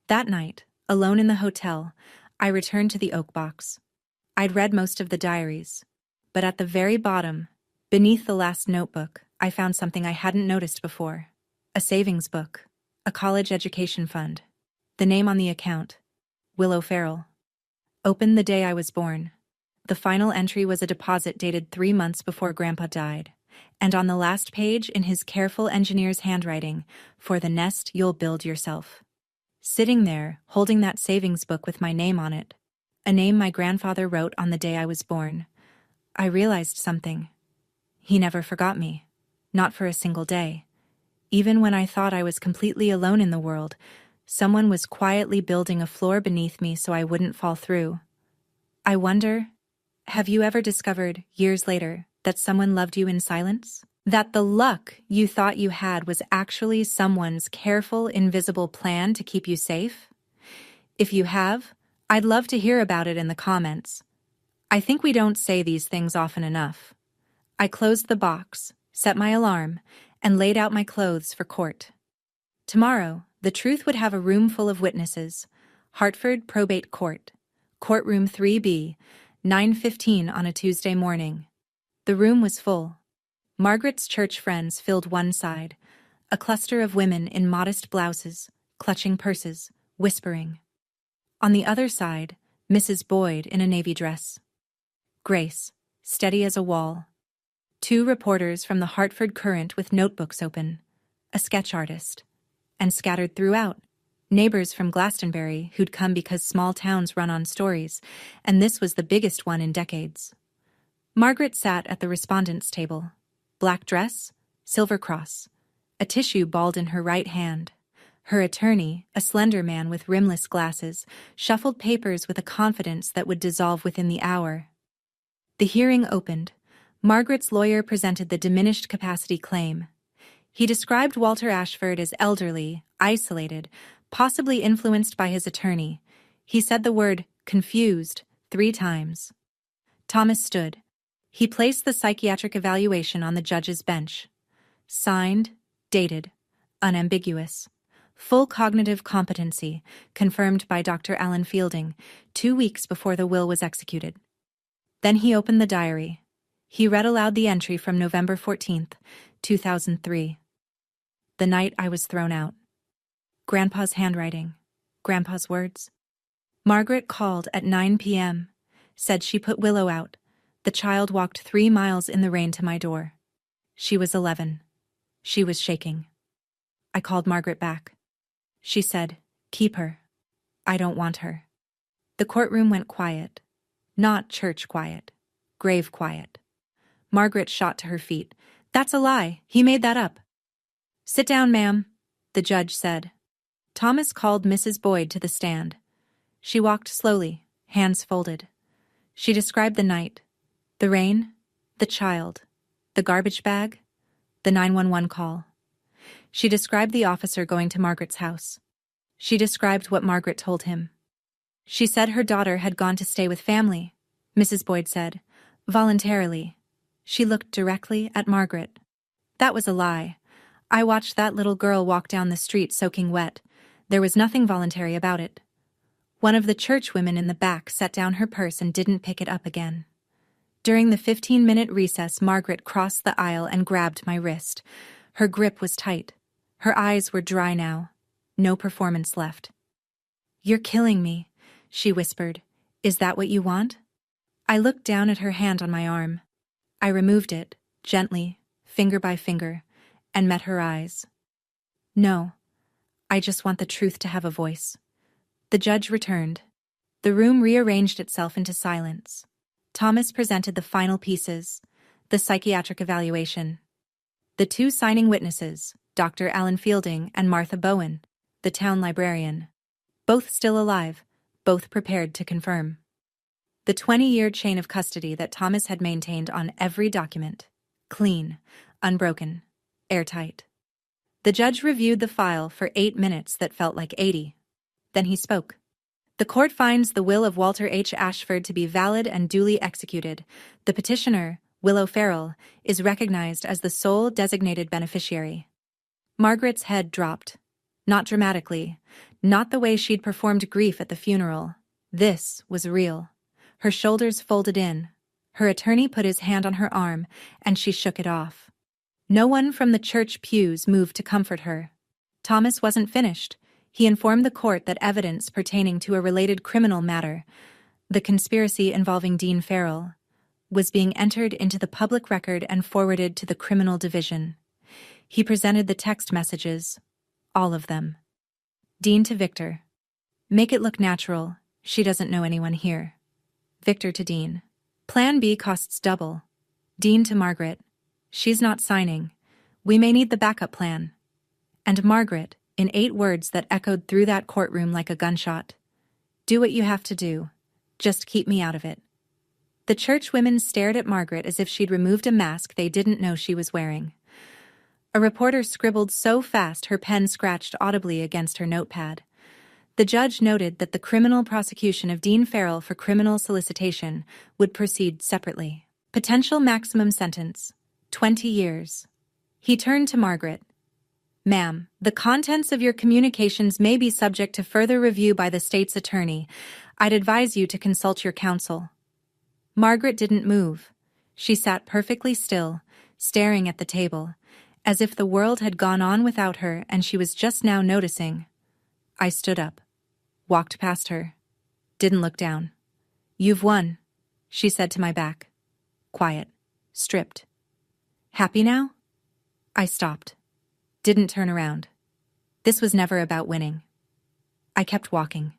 That night, alone in the hotel, I returned to the oak box. I'd read most of the diaries, but at the very bottom, beneath the last notebook, I found something I hadn't noticed before. A savings book, a college education fund. The name on the account, Willow Farrell. Opened the day I was born. The final entry was a deposit dated 3 months before Grandpa died, and on the last page, in his careful engineer's handwriting, for the nest you'll build yourself. Sitting there, holding that savings book with my name on it, a name my grandfather wrote on the day I was born, I realized something. He never forgot me. not for a single day. Even when I thought I was completely alone in the world, someone was quietly building a floor beneath me so I wouldn't fall through. I wonder, have you ever discovered, years later, that someone loved you in silence? That the luck you thought you had was actually someone's careful, invisible plan to keep you safe? If you have, I'd love to hear about it in the comments. I think we don't say these things often enough. I closed the box, set my alarm, and laid out my clothes for court. Tomorrow, the truth would have a room full of witnesses. Hartford Probate Court, Courtroom 3B, 9:15 on a Tuesday morning. The room was full. Margaret's church friends filled one side, a cluster of women in modest blouses, clutching purses, whispering. On the other side, Mrs. Boyd in a navy dress. Grace, steady as a wall. 2 reporters from the Hartford Courant with notebooks open, a sketch artist. And scattered throughout, neighbors from Glastonbury who'd come because small towns run on stories, and this was the biggest one in decades. Margaret sat at the respondents' table. Black dress, silver cross, a tissue balled in her right hand. Her attorney, a slender man with rimless glasses, shuffled papers with a confidence that would dissolve within the hour. The hearing opened. Margaret's lawyer presented the diminished capacity claim. He described Walter Ashford as elderly, isolated, possibly influenced by his attorney. He said the word confused 3 times. Thomas stood. He placed the psychiatric evaluation on the judge's bench. Signed, dated, unambiguous. Full cognitive competency, confirmed by Dr. Alan Fielding, 2 weeks before the will was executed. Then he opened the diary. He read aloud the entry from November 14th, 2003. The night I was thrown out. Grandpa's handwriting. Grandpa's words. Margaret called at 9 p.m., said she put Willow out. The child walked 3 miles in the rain to my door. She was 11. She was shaking. I called Margaret back. She said, "Keep her. I don't want her." The courtroom went quiet. Not church quiet. Grave quiet. Margaret shot to her feet. "That's a lie. He made that up." "Sit down, ma'am," the judge said. Thomas called Mrs. Boyd to the stand. She walked slowly, hands folded. She described the night, the rain, the child, the garbage bag, the 911 call. She described the officer going to Margaret's house. She described what Margaret told him. She said her daughter had gone to stay with family, Mrs. Boyd said, voluntarily. She looked directly at Margaret. That was a lie. I watched that little girl walk down the street soaking wet. There was nothing voluntary about it. One of the church women in the back set down her purse and didn't pick it up again. During the 15-minute recess, Margaret crossed the aisle and grabbed my wrist. Her grip was tight. Her eyes were dry now. No performance left. "You're killing me," she whispered. "Is that what you want?" I looked down at her hand on my arm. I removed it, gently, finger by finger, and met her eyes. "No, I just want the truth to have a voice." The judge returned. The room rearranged itself into silence. Thomas presented the final pieces, the psychiatric evaluation. The 2 signing witnesses, Dr. Alan Fielding and Martha Bowen, the town librarian. Both still alive, both prepared to confirm. The 20-year chain of custody that Thomas had maintained on every document. Clean, unbroken, airtight. The judge reviewed the file for 8 minutes that felt like 80. Then he spoke. "The court finds the will of Walter H. Ashford to be valid and duly executed. The petitioner, Willow Farrell, is recognized as the sole designated beneficiary." Margaret's head dropped. Not dramatically, not the way she'd performed grief at the funeral. This was real. Her shoulders folded in. Her attorney put his hand on her arm, and she shook it off. No one from the church pews moved to comfort her. Thomas wasn't finished. He informed the court that evidence pertaining to a related criminal matter, the conspiracy involving Dean Farrell, was being entered into the public record and forwarded to the criminal division. He presented the text messages, all of them. Dean to Victor. "Make it look natural. She doesn't know anyone here." Victor to Dean. "Plan B costs double." Dean to Margaret. "She's not signing. We may need the backup plan. And Margaret, in 8 words that echoed through that courtroom like a gunshot. Do what you have to do. Just keep me out of it. The church women stared at Margaret as if she'd removed a mask they didn't know she was wearing. A reporter scribbled so fast her pen scratched audibly against her notepad. The judge noted that the criminal prosecution of Dean Farrell for criminal solicitation would proceed separately. Potential maximum sentence, 20 years. He turned to Margaret. Ma'am, the contents of your communications may be subject to further review by the state's attorney. I'd advise you to consult your counsel. Margaret didn't move. She sat perfectly still, staring at the table, as if the world had gone on without her and she was just now noticing. I stood up, walked past her, didn't look down. You've won, she said to my back. Quiet, stripped. Happy now? I stopped. Didn't turn around. This was never about winning. I kept walking.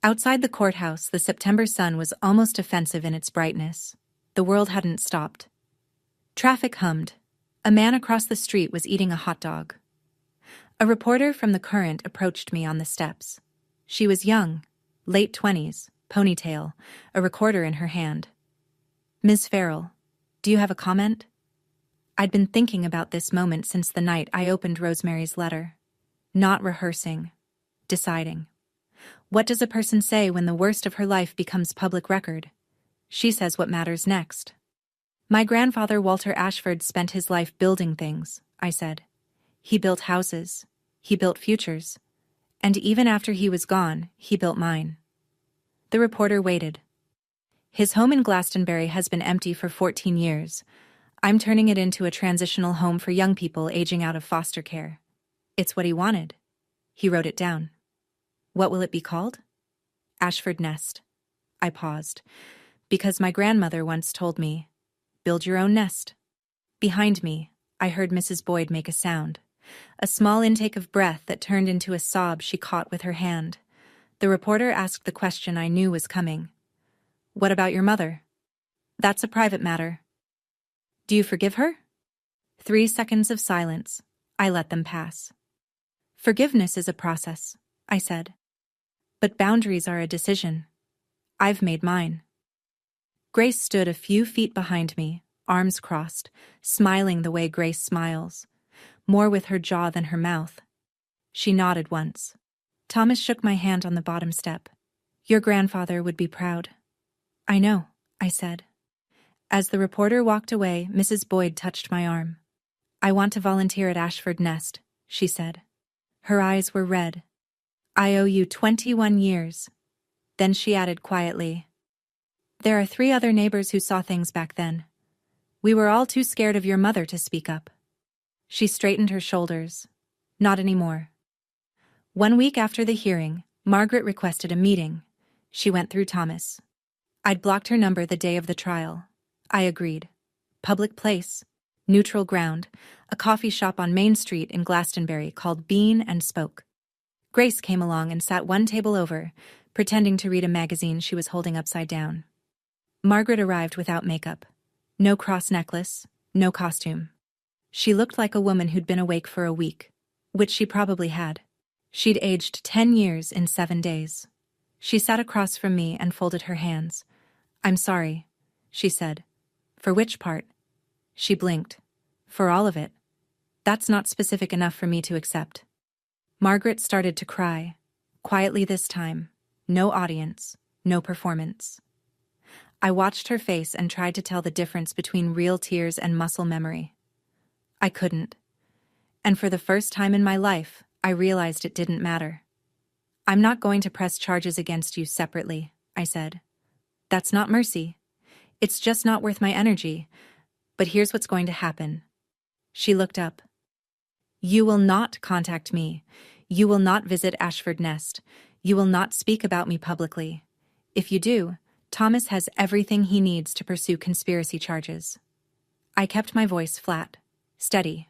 Outside the courthouse, the September sun was almost offensive in its brightness. The world hadn't stopped. Traffic hummed. A man across the street was eating a hot dog. A reporter from the Current approached me on the steps. She was young, late 20s, ponytail, a recorder in her hand. Ms. Farrell, do you have a comment? I'd been thinking about this moment since the night I opened Rosemary's letter. Not rehearsing. Deciding. What does a person say when the worst of her life becomes public record? She says what matters next. My grandfather Walter Ashford spent his life building things, I said. He built houses. He built futures. And even after he was gone, he built mine. The reporter waited. His home in Glastonbury has been empty for 14 years. I'm turning it into a transitional home for young people aging out of foster care. It's what he wanted. He wrote it down. What will it be called? Ashford Nest. I paused, because my grandmother once told me, build your own nest. Behind me, I heard Mrs. Boyd make a sound, a small intake of breath that turned into a sob she caught with her hand. The reporter asked the question I knew was coming. What about your mother? That's a private matter. Do you forgive her? 3 seconds of silence. I let them pass. Forgiveness is a process, I said. But boundaries are a decision. I've made mine. Grace stood a few feet behind me, arms crossed, smiling the way Grace smiles, more with her jaw than her mouth. She nodded once. Thomas shook my hand on the bottom step. Your grandfather would be proud. I know, I said. As the reporter walked away, Mrs. Boyd touched my arm. I want to volunteer at Ashford Nest, she said. Her eyes were red. I owe you 21 years. Then she added quietly, there are 3 other neighbors who saw things back then. We were all too scared of your mother to speak up. She straightened her shoulders. Not anymore. 1 week after the hearing, Margaret requested a meeting. She went through Thomas. I'd blocked her number the day of the trial. I agreed. Public place, neutral ground, a coffee shop on Main Street in Glastonbury called Bean and Spoke. Grace came along and sat 1 table over, pretending to read a magazine she was holding upside down. Margaret arrived without makeup. No cross necklace, no costume. She looked like a woman who'd been awake for a week, which she probably had. She'd aged 10 years in 7 days. She sat across from me and folded her hands. I'm sorry, she said. For which part? She blinked. For all of it. That's not specific enough for me to accept. Margaret started to cry. Quietly this time. No audience. No performance. I watched her face and tried to tell the difference between real tears and muscle memory. I couldn't. And for the first time in my life, I realized it didn't matter. I'm not going to press charges against you separately, I said. That's not mercy. It's just not worth my energy. But here's what's going to happen. She looked up. You will not contact me. You will not visit Ashford Nest. You will not speak about me publicly. If you do, Thomas has everything he needs to pursue conspiracy charges. I kept my voice flat, steady,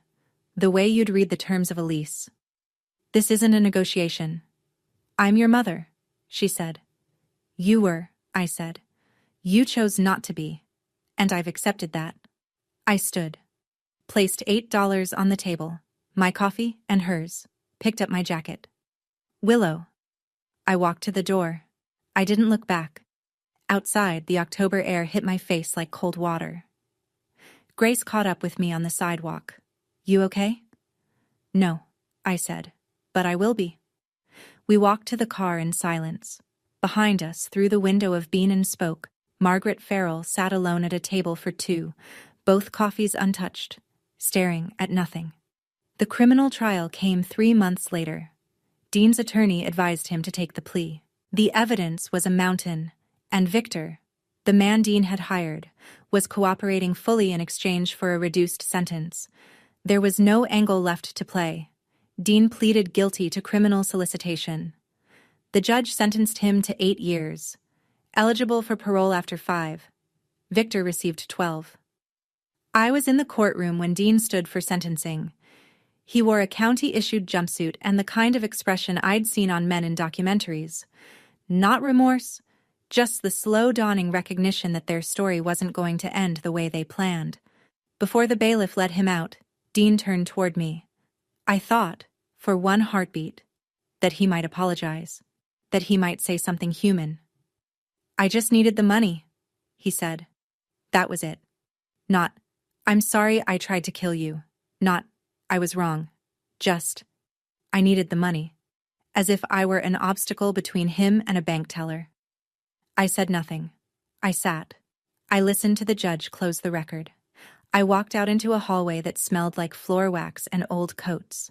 the way you'd read the terms of a lease. This isn't a negotiation. I'm your mother, she said. You were, I said. You chose not to be, and I've accepted that. I stood. placed $8 on the table, my coffee and hers, picked up my jacket. Willow. I walked to the door. I didn't look back. Outside, the October air hit my face like cold water. Grace caught up with me on the sidewalk. You okay? No, I said, but I will be. We walked to the car in silence. Behind us, through the window of Bean and Spoke, Margaret Farrell sat alone at a table for two, both coffees untouched, staring at nothing. The criminal trial came 3 months later. Dean's attorney advised him to take the plea. The evidence was a mountain, and Victor, the man Dean had hired, was cooperating fully in exchange for a reduced sentence. There was no angle left to play. Dean pleaded guilty to criminal solicitation. The judge sentenced him to 8 years, eligible for parole after 5. Victor received 12. I was in the courtroom when Dean stood for sentencing. He wore a county-issued jumpsuit and the kind of expression I'd seen on men in documentaries. Not remorse, just the slow dawning recognition that their story wasn't going to end the way they planned. Before the bailiff let him out, Dean turned toward me. I thought, for one heartbeat, that he might apologize, that he might say something human. I just needed the money, he said. That was it. Not, I'm sorry I tried to kill you. Not, I was wrong. Just, I needed the money. As if I were an obstacle between him and a bank teller. I said nothing. I sat. I listened to the judge close the record. I walked out into a hallway that smelled like floor wax and old coats.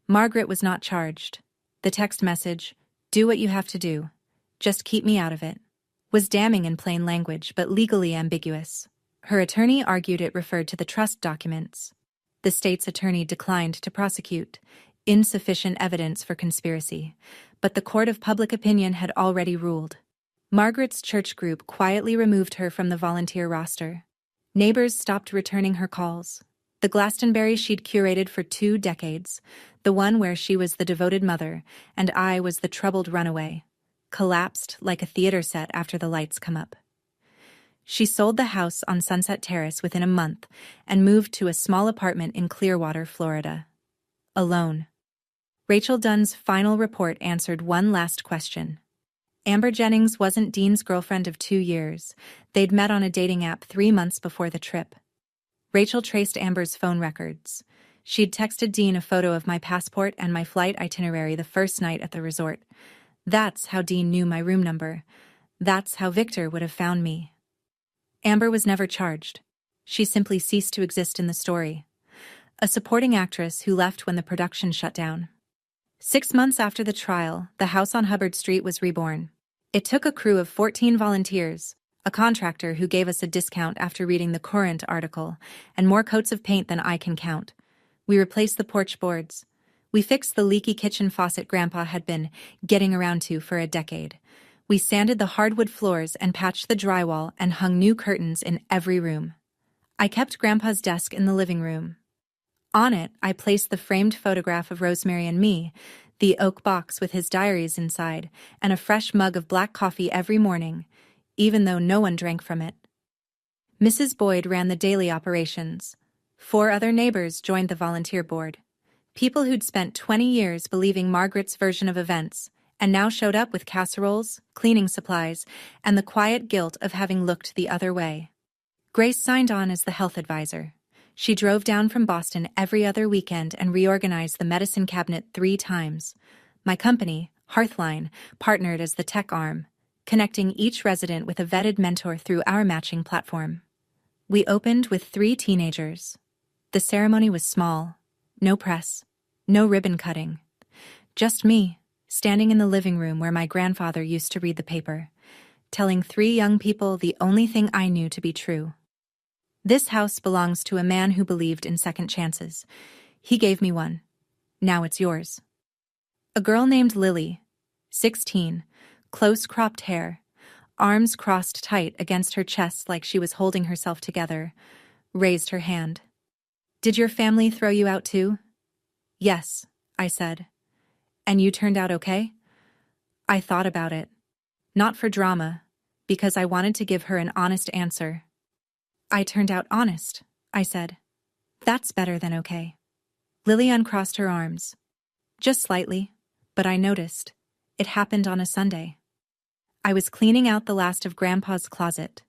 Margaret was not charged. The text message, "Do what you have to do. Just keep me out of it," was damning in plain language but legally ambiguous. Her attorney argued it referred to the trust documents. The state's attorney declined to prosecute. Insufficient evidence for conspiracy. But the court of public opinion had already ruled. Margaret's church group quietly removed her from the volunteer roster. Neighbors stopped returning her calls. The Glastonbury she'd curated for 2 decades, the one where she was the devoted mother and I was the troubled runaway, collapsed like a theater set after the lights come up. She sold the house on Sunset Terrace within a month and moved to a small apartment in Clearwater, Florida. Alone. Rachel Dunn's final report answered one last question. Amber Jennings wasn't Dean's girlfriend of 2 years. They'd met on a dating app 3 months before the trip. Rachel traced Amber's phone records. She'd texted Dean a photo of my passport and my flight itinerary the first night at the resort. That's how Dean knew my room number. That's how Victor would have found me. Amber was never charged. She simply ceased to exist in the story. A supporting actress who left when the production shut down. 6 months after the trial, the house on Hubbard Street was reborn. It took a crew of 14 volunteers, a contractor who gave us a discount after reading the Courant article, and more coats of paint than I can count. We replaced the porch boards. We fixed the leaky kitchen faucet Grandpa had been getting around to for a decade. We sanded the hardwood floors and patched the drywall and hung new curtains in every room. I kept Grandpa's desk in the living room. On it, I placed the framed photograph of Rosemary and me, the oak box with his diaries inside, and a fresh mug of black coffee every morning, even though no one drank from it. Mrs. Boyd ran the daily operations. 4 other neighbors joined the volunteer board. People who'd spent 20 years believing Margaret's version of events, and now showed up with casseroles, cleaning supplies, and the quiet guilt of having looked the other way. Grace signed on as the health advisor. She drove down from Boston every other weekend and reorganized the medicine cabinet 3 times. My company, Hearthline, partnered as the tech arm, connecting each resident with a vetted mentor through our matching platform. We opened with 3 teenagers. The ceremony was small. No press. No ribbon cutting. Just me, standing in the living room where my grandfather used to read the paper, telling 3 young people the only thing I knew to be true. This house belongs to a man who believed in second chances. He gave me one. Now it's yours. A girl named Lily, 16, close-cropped hair, arms crossed tight against her chest like she was holding herself together, raised her hand. "Did your family throw you out too?" "Yes," I said. "And you turned out okay?" I thought about it. Not for drama, because I wanted to give her an honest answer. "I turned out honest," I said. That's better than okay. Lily uncrossed her arms. Just slightly, but I noticed. It happened on a Sunday. I was cleaning out the last of Grandpa's closet,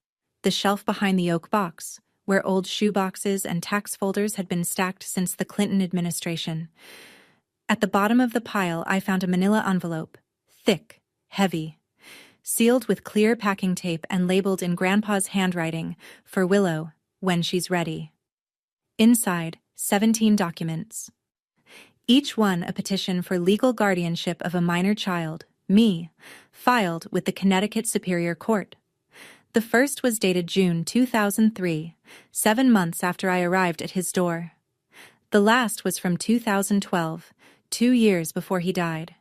the shelf behind the oak box, where old shoe boxes and tax folders had been stacked since the Clinton administration. At the bottom of the pile, I found a manila envelope, thick, heavy, sealed with clear packing tape and labeled in Grandpa's handwriting, "For Willow, when she's ready." Inside, 17 documents. Each one a petition for legal guardianship of a minor child, me, filed with the Connecticut Superior Court. The first was dated June 2003, 7 months after I arrived at his door. The last was from 2012, 2 years before he died.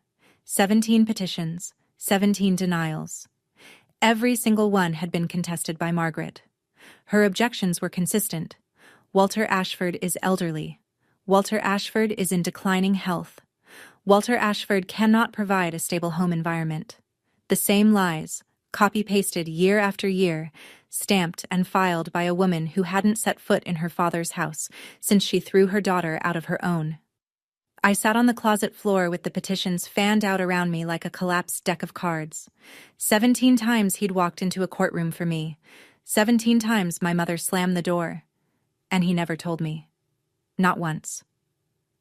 17 petitions, 17 denials. Every single one had been contested by Margaret. Her objections were consistent. Walter Ashford is elderly. Walter Ashford is in declining health. Walter Ashford cannot provide a stable home environment. The same lies, copy-pasted year after year, stamped and filed by a woman who hadn't set foot in her father's house since she threw her daughter out of her own. I sat on the closet floor with the petitions fanned out around me like a collapsed deck of cards. 17 times he'd walked into a courtroom for me. 17 times my mother slammed the door. And he never told me. Not once.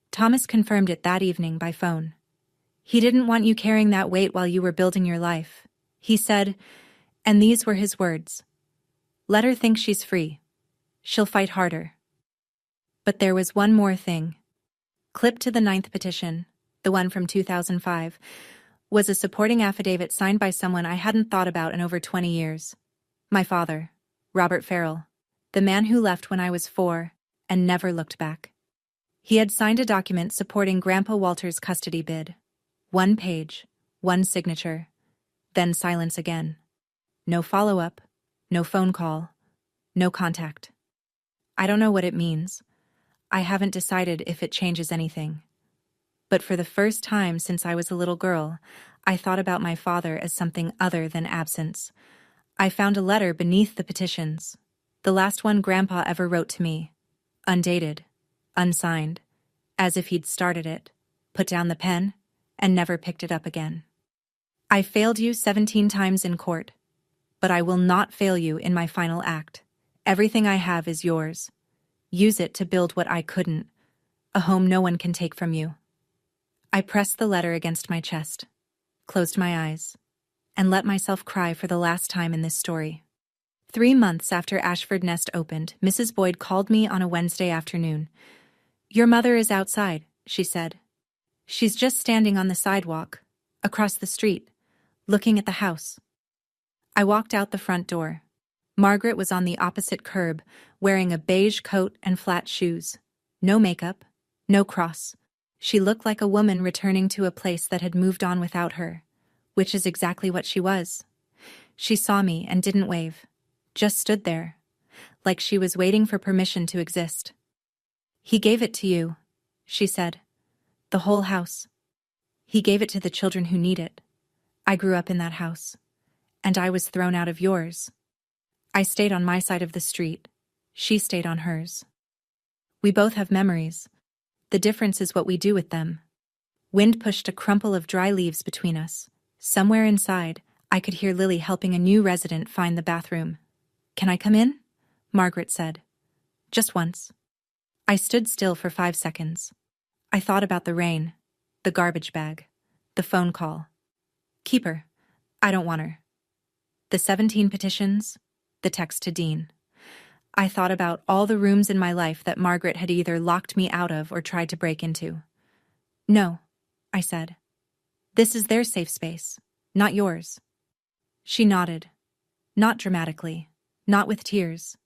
Thomas confirmed it that evening by phone. He didn't want you carrying that weight while you were building your life. He said, and these were his words, "Let her think she's free. She'll fight harder." But there was one more thing. Clipped to the 9th petition, the one from 2005, was a supporting affidavit signed by someone I hadn't thought about in over 20 years. My father, Robert Farrell, the man who left when I was 4 and never looked back. He had signed a document supporting Grandpa Walter's custody bid. 1 page, 1 signature, then silence again. No follow-up, no phone call, no contact. I don't know what it means. I haven't decided if it changes anything. But for the first time since I was a little girl, I thought about my father as something other than absence. I found a letter beneath the petitions, the last one Grandpa ever wrote to me, undated, unsigned, as if he'd started it, put down the pen, and never picked it up again. I failed you 17 times in court, but I will not fail you in my final act. Everything I have is yours. Use it to build what I couldn't, a home no one can take from you. I pressed the letter against my chest, closed my eyes, and let myself cry for the last time in this story. 3 months after Ashford Nest opened, Mrs. Boyd called me on a Wednesday afternoon. "Your mother is outside," she said. "She's just standing on the sidewalk, across the street, looking at the house." I walked out the front door. Margaret was on the opposite curb, wearing a beige coat and flat shoes. No makeup, no cross. She looked like a woman returning to a place that had moved on without her, which is exactly what she was. She saw me and didn't wave, just stood there, like she was waiting for permission to exist. "He gave it to you," she said. "The whole house. He gave it to the children who need it. I grew up in that house, and I was thrown out of yours. I stayed on my side of the street. She stayed on hers. We both have memories. The difference is what we do with them." Wind pushed a crumple of dry leaves between us. Somewhere inside, I could hear Lily helping a new resident find the bathroom. "Can I come in?" Margaret said. "Just once." I stood still for 5 seconds. I thought about the rain, the garbage bag, the phone call. Keep her. I don't want her. The 17 petitions, the text to Dean. I thought about all the rooms in my life that Margaret had either locked me out of or tried to break into. "No," I said. "This is their safe space, not yours." She nodded. Not dramatically, not with tears.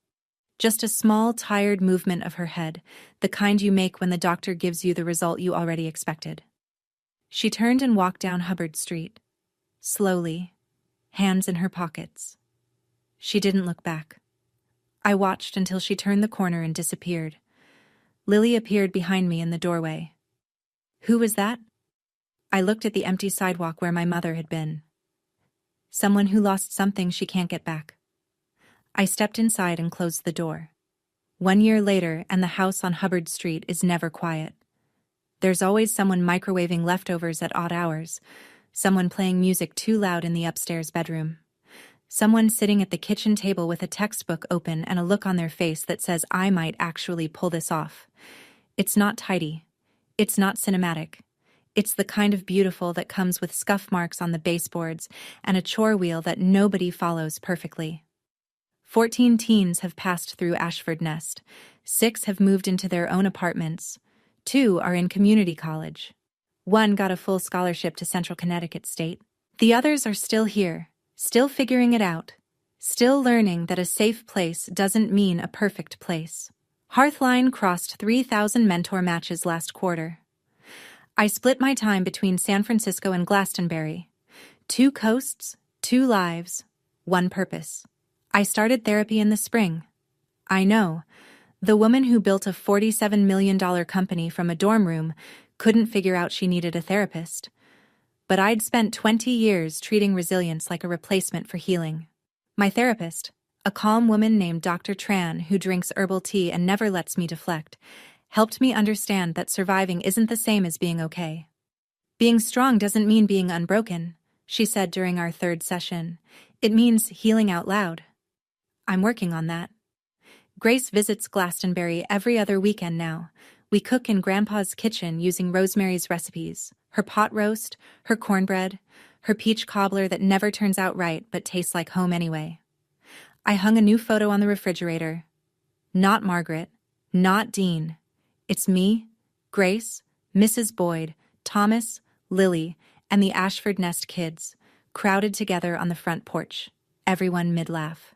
Just a small, tired movement of her head, the kind you make when the doctor gives you the result you already expected. She turned and walked down Hubbard Street. Slowly, hands in her pockets. She didn't look back. I watched until she turned the corner and disappeared. Lily appeared behind me in the doorway. "Who was that?" I looked at the empty sidewalk where my mother had been. "Someone who lost something she can't get back." I stepped inside and closed the door. 1 year later, and the house on Hubbard Street is never quiet. There's always someone microwaving leftovers at odd hours, someone playing music too loud in the upstairs bedroom, someone sitting at the kitchen table with a textbook open and a look on their face that says, I might actually pull this off. It's not tidy. It's not cinematic. It's the kind of beautiful that comes with scuff marks on the baseboards and a chore wheel that nobody follows perfectly. 14 teens have passed through Ashford Nest. 6 have moved into their own apartments. 2 are in community college. 1 got a full scholarship to Central Connecticut State. The others are still here, still figuring it out, still learning that a safe place doesn't mean a perfect place. Hearthline crossed 3,000 mentor matches last quarter. I split my time between San Francisco and Glastonbury. 2 coasts, 2 lives, 1 purpose. I started therapy in the spring. I know, the woman who built a $47 million company from a dorm room couldn't figure out she needed a therapist. But I'd spent 20 years treating resilience like a replacement for healing. My therapist, a calm woman named Dr. Tran who drinks herbal tea and never lets me deflect, helped me understand that surviving isn't the same as being okay. Being strong doesn't mean being unbroken, she said during our 3rd session. It means healing out loud. I'm working on that. Grace visits Glastonbury every other weekend now. We cook in Grandpa's kitchen using Rosemary's recipes, her pot roast, her cornbread, her peach cobbler that never turns out right but tastes like home anyway. I hung a new photo on the refrigerator. Not Margaret, not Dean. It's me, Grace, Mrs. Boyd, Thomas, Lily, and the Ashford Nest kids, crowded together on the front porch, everyone mid-laugh.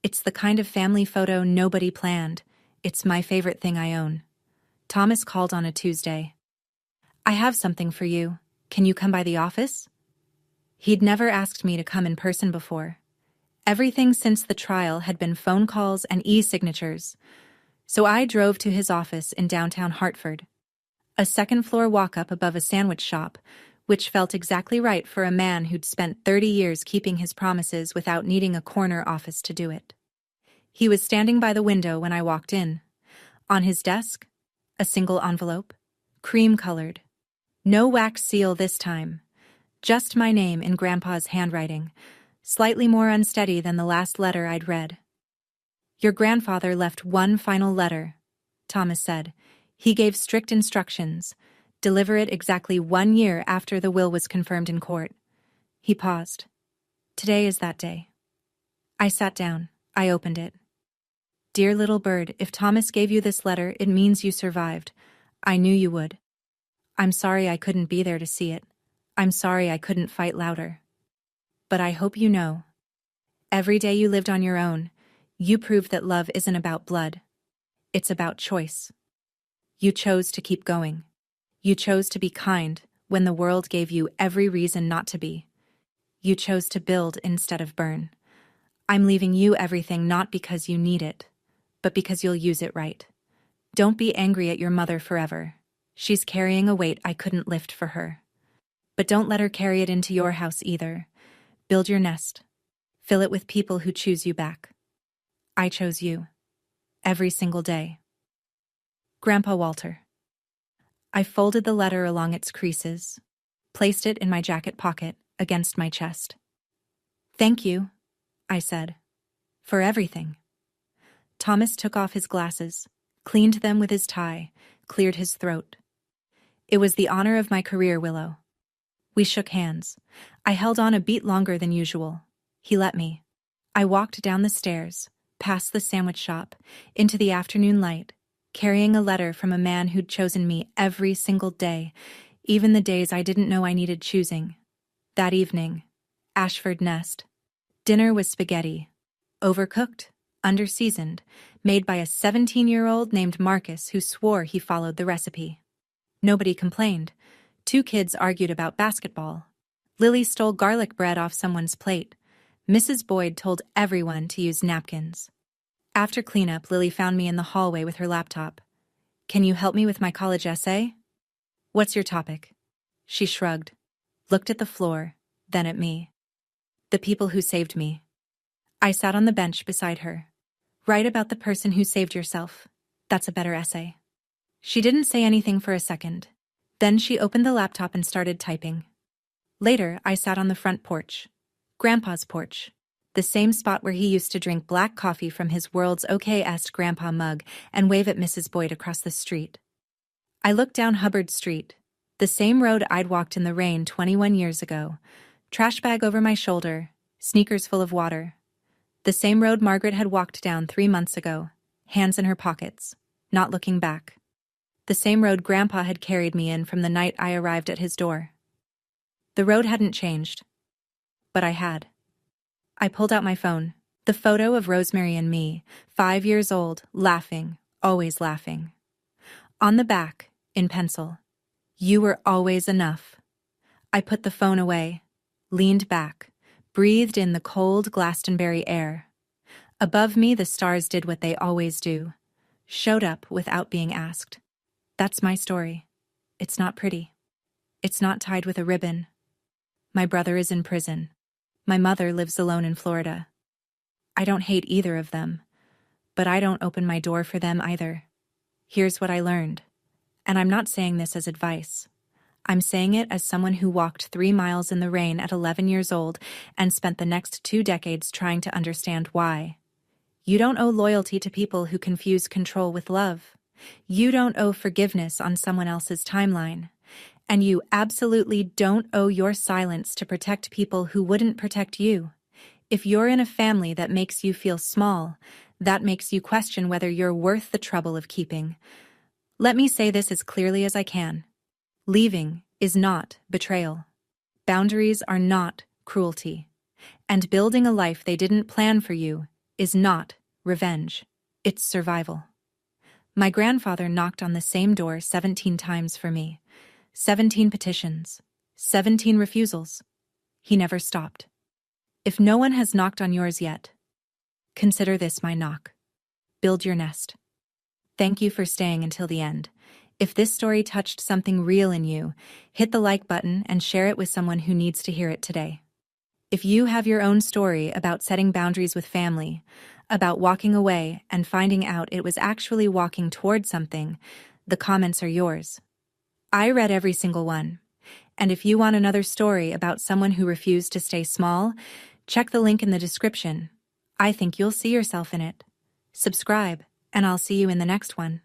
It's the kind of family photo nobody planned. It's my favorite thing I own. Thomas called on a Tuesday. I have something for you. Can you come by the office? He'd never asked me to come in person before. Everything since the trial had been phone calls and e-signatures. So I drove to his office in downtown Hartford. A 2nd-floor walk-up above a sandwich shop, which felt exactly right for a man who'd spent 30 years keeping his promises without needing a corner office to do it. He was standing by the window when I walked in. On his desk, a single envelope, cream-colored. No wax seal this time. Just my name in Grandpa's handwriting, slightly more unsteady than the last letter I'd read. Your grandfather left one final letter, Thomas said. He gave strict instructions. Deliver it exactly 1 year after the will was confirmed in court. He paused. Today is that day. I sat down. I opened it. Dear little bird, if Thomas gave you this letter, it means you survived. I knew you would. I'm sorry I couldn't be there to see it. I'm sorry I couldn't fight louder. But I hope you know. Every day you lived on your own, you proved that love isn't about blood. It's about choice. You chose to keep going. You chose to be kind when the world gave you every reason not to be. You chose to build instead of burn. I'm leaving you everything not because you need it, but because you'll use it right. Don't be angry at your mother forever. She's carrying a weight I couldn't lift for her. But don't let her carry it into your house either. Build your nest. Fill it with people who choose you back. I chose you. Every single day. Grandpa Walter. I folded the letter along its creases, placed it in my jacket pocket against my chest. Thank you, I said, for everything. Thomas took off his glasses, cleaned them with his tie, cleared his throat. It was the honor of my career, Willow. We shook hands. I held on a beat longer than usual. He let me. I walked down the stairs, past the sandwich shop, into the afternoon light, carrying a letter from a man who'd chosen me every single day, even the days I didn't know I needed choosing. That evening, Ashford Nest. Dinner was spaghetti. Overcooked, underseasoned, made by a 17-year-old named Marcus who swore he followed the recipe. Nobody complained. 2 kids argued about basketball. Lily stole garlic bread off someone's plate. Mrs. Boyd told everyone to use napkins. After cleanup, Lily found me in the hallway with her laptop. Can you help me with my college essay? What's your topic? She shrugged, looked at the floor, then at me. The people who saved me. I sat on the bench beside her. Write about the person who saved yourself. That's a better essay. She didn't say anything for a second. Then she opened the laptop and started typing. Later, I sat on the front porch. Grandpa's porch. The same spot where he used to drink black coffee from his World's OK-est grandpa mug and wave at Mrs. Boyd across the street. I looked down Hubbard Street, the same road I'd walked in the rain 21 years ago, trash bag over my shoulder, sneakers full of water. The same road Margaret had walked down 3 months ago, hands in her pockets, not looking back. The same road Grandpa had carried me in from the night I arrived at his door. The road hadn't changed, but I had. I pulled out my phone, the photo of Rosemary and me, 5 years old, laughing, always laughing. On the back, in pencil, "You were always enough." I put the phone away, leaned back, breathed in the cold Glastonbury air. Above me, the stars did what they always do, showed up without being asked. That's my story. It's not pretty. It's not tied with a ribbon. My brother is in prison. My mother lives alone in Florida. I don't hate either of them, but I don't open my door for them either. Here's what I learned, and I'm not saying this as advice. I'm saying it as someone who walked 3 miles in the rain at 11 years old and spent the next 2 decades trying to understand why. You don't owe loyalty to people who confuse control with love. You don't owe forgiveness on someone else's timeline. And you absolutely don't owe your silence to protect people who wouldn't protect you. If you're in a family that makes you feel small, that makes you question whether you're worth the trouble of keeping. Let me say this as clearly as I can. Leaving is not betrayal. Boundaries are not cruelty. And building a life they didn't plan for you is not revenge. It's survival. My grandfather knocked on the same door 17 times for me. 17 petitions, 17 refusals. He never stopped. If no one has knocked on yours yet, consider this my knock. Build your nest. Thank you for staying until the end. If this story touched something real in you, hit the like button and share it with someone who needs to hear it today. If you have your own story about setting boundaries with family, about walking away and finding out it was actually walking toward something, the comments are yours. I read every single one. And if you want another story about someone who refused to stay small, check the link in the description. I think you'll see yourself in it. Subscribe, and I'll see you in the next one.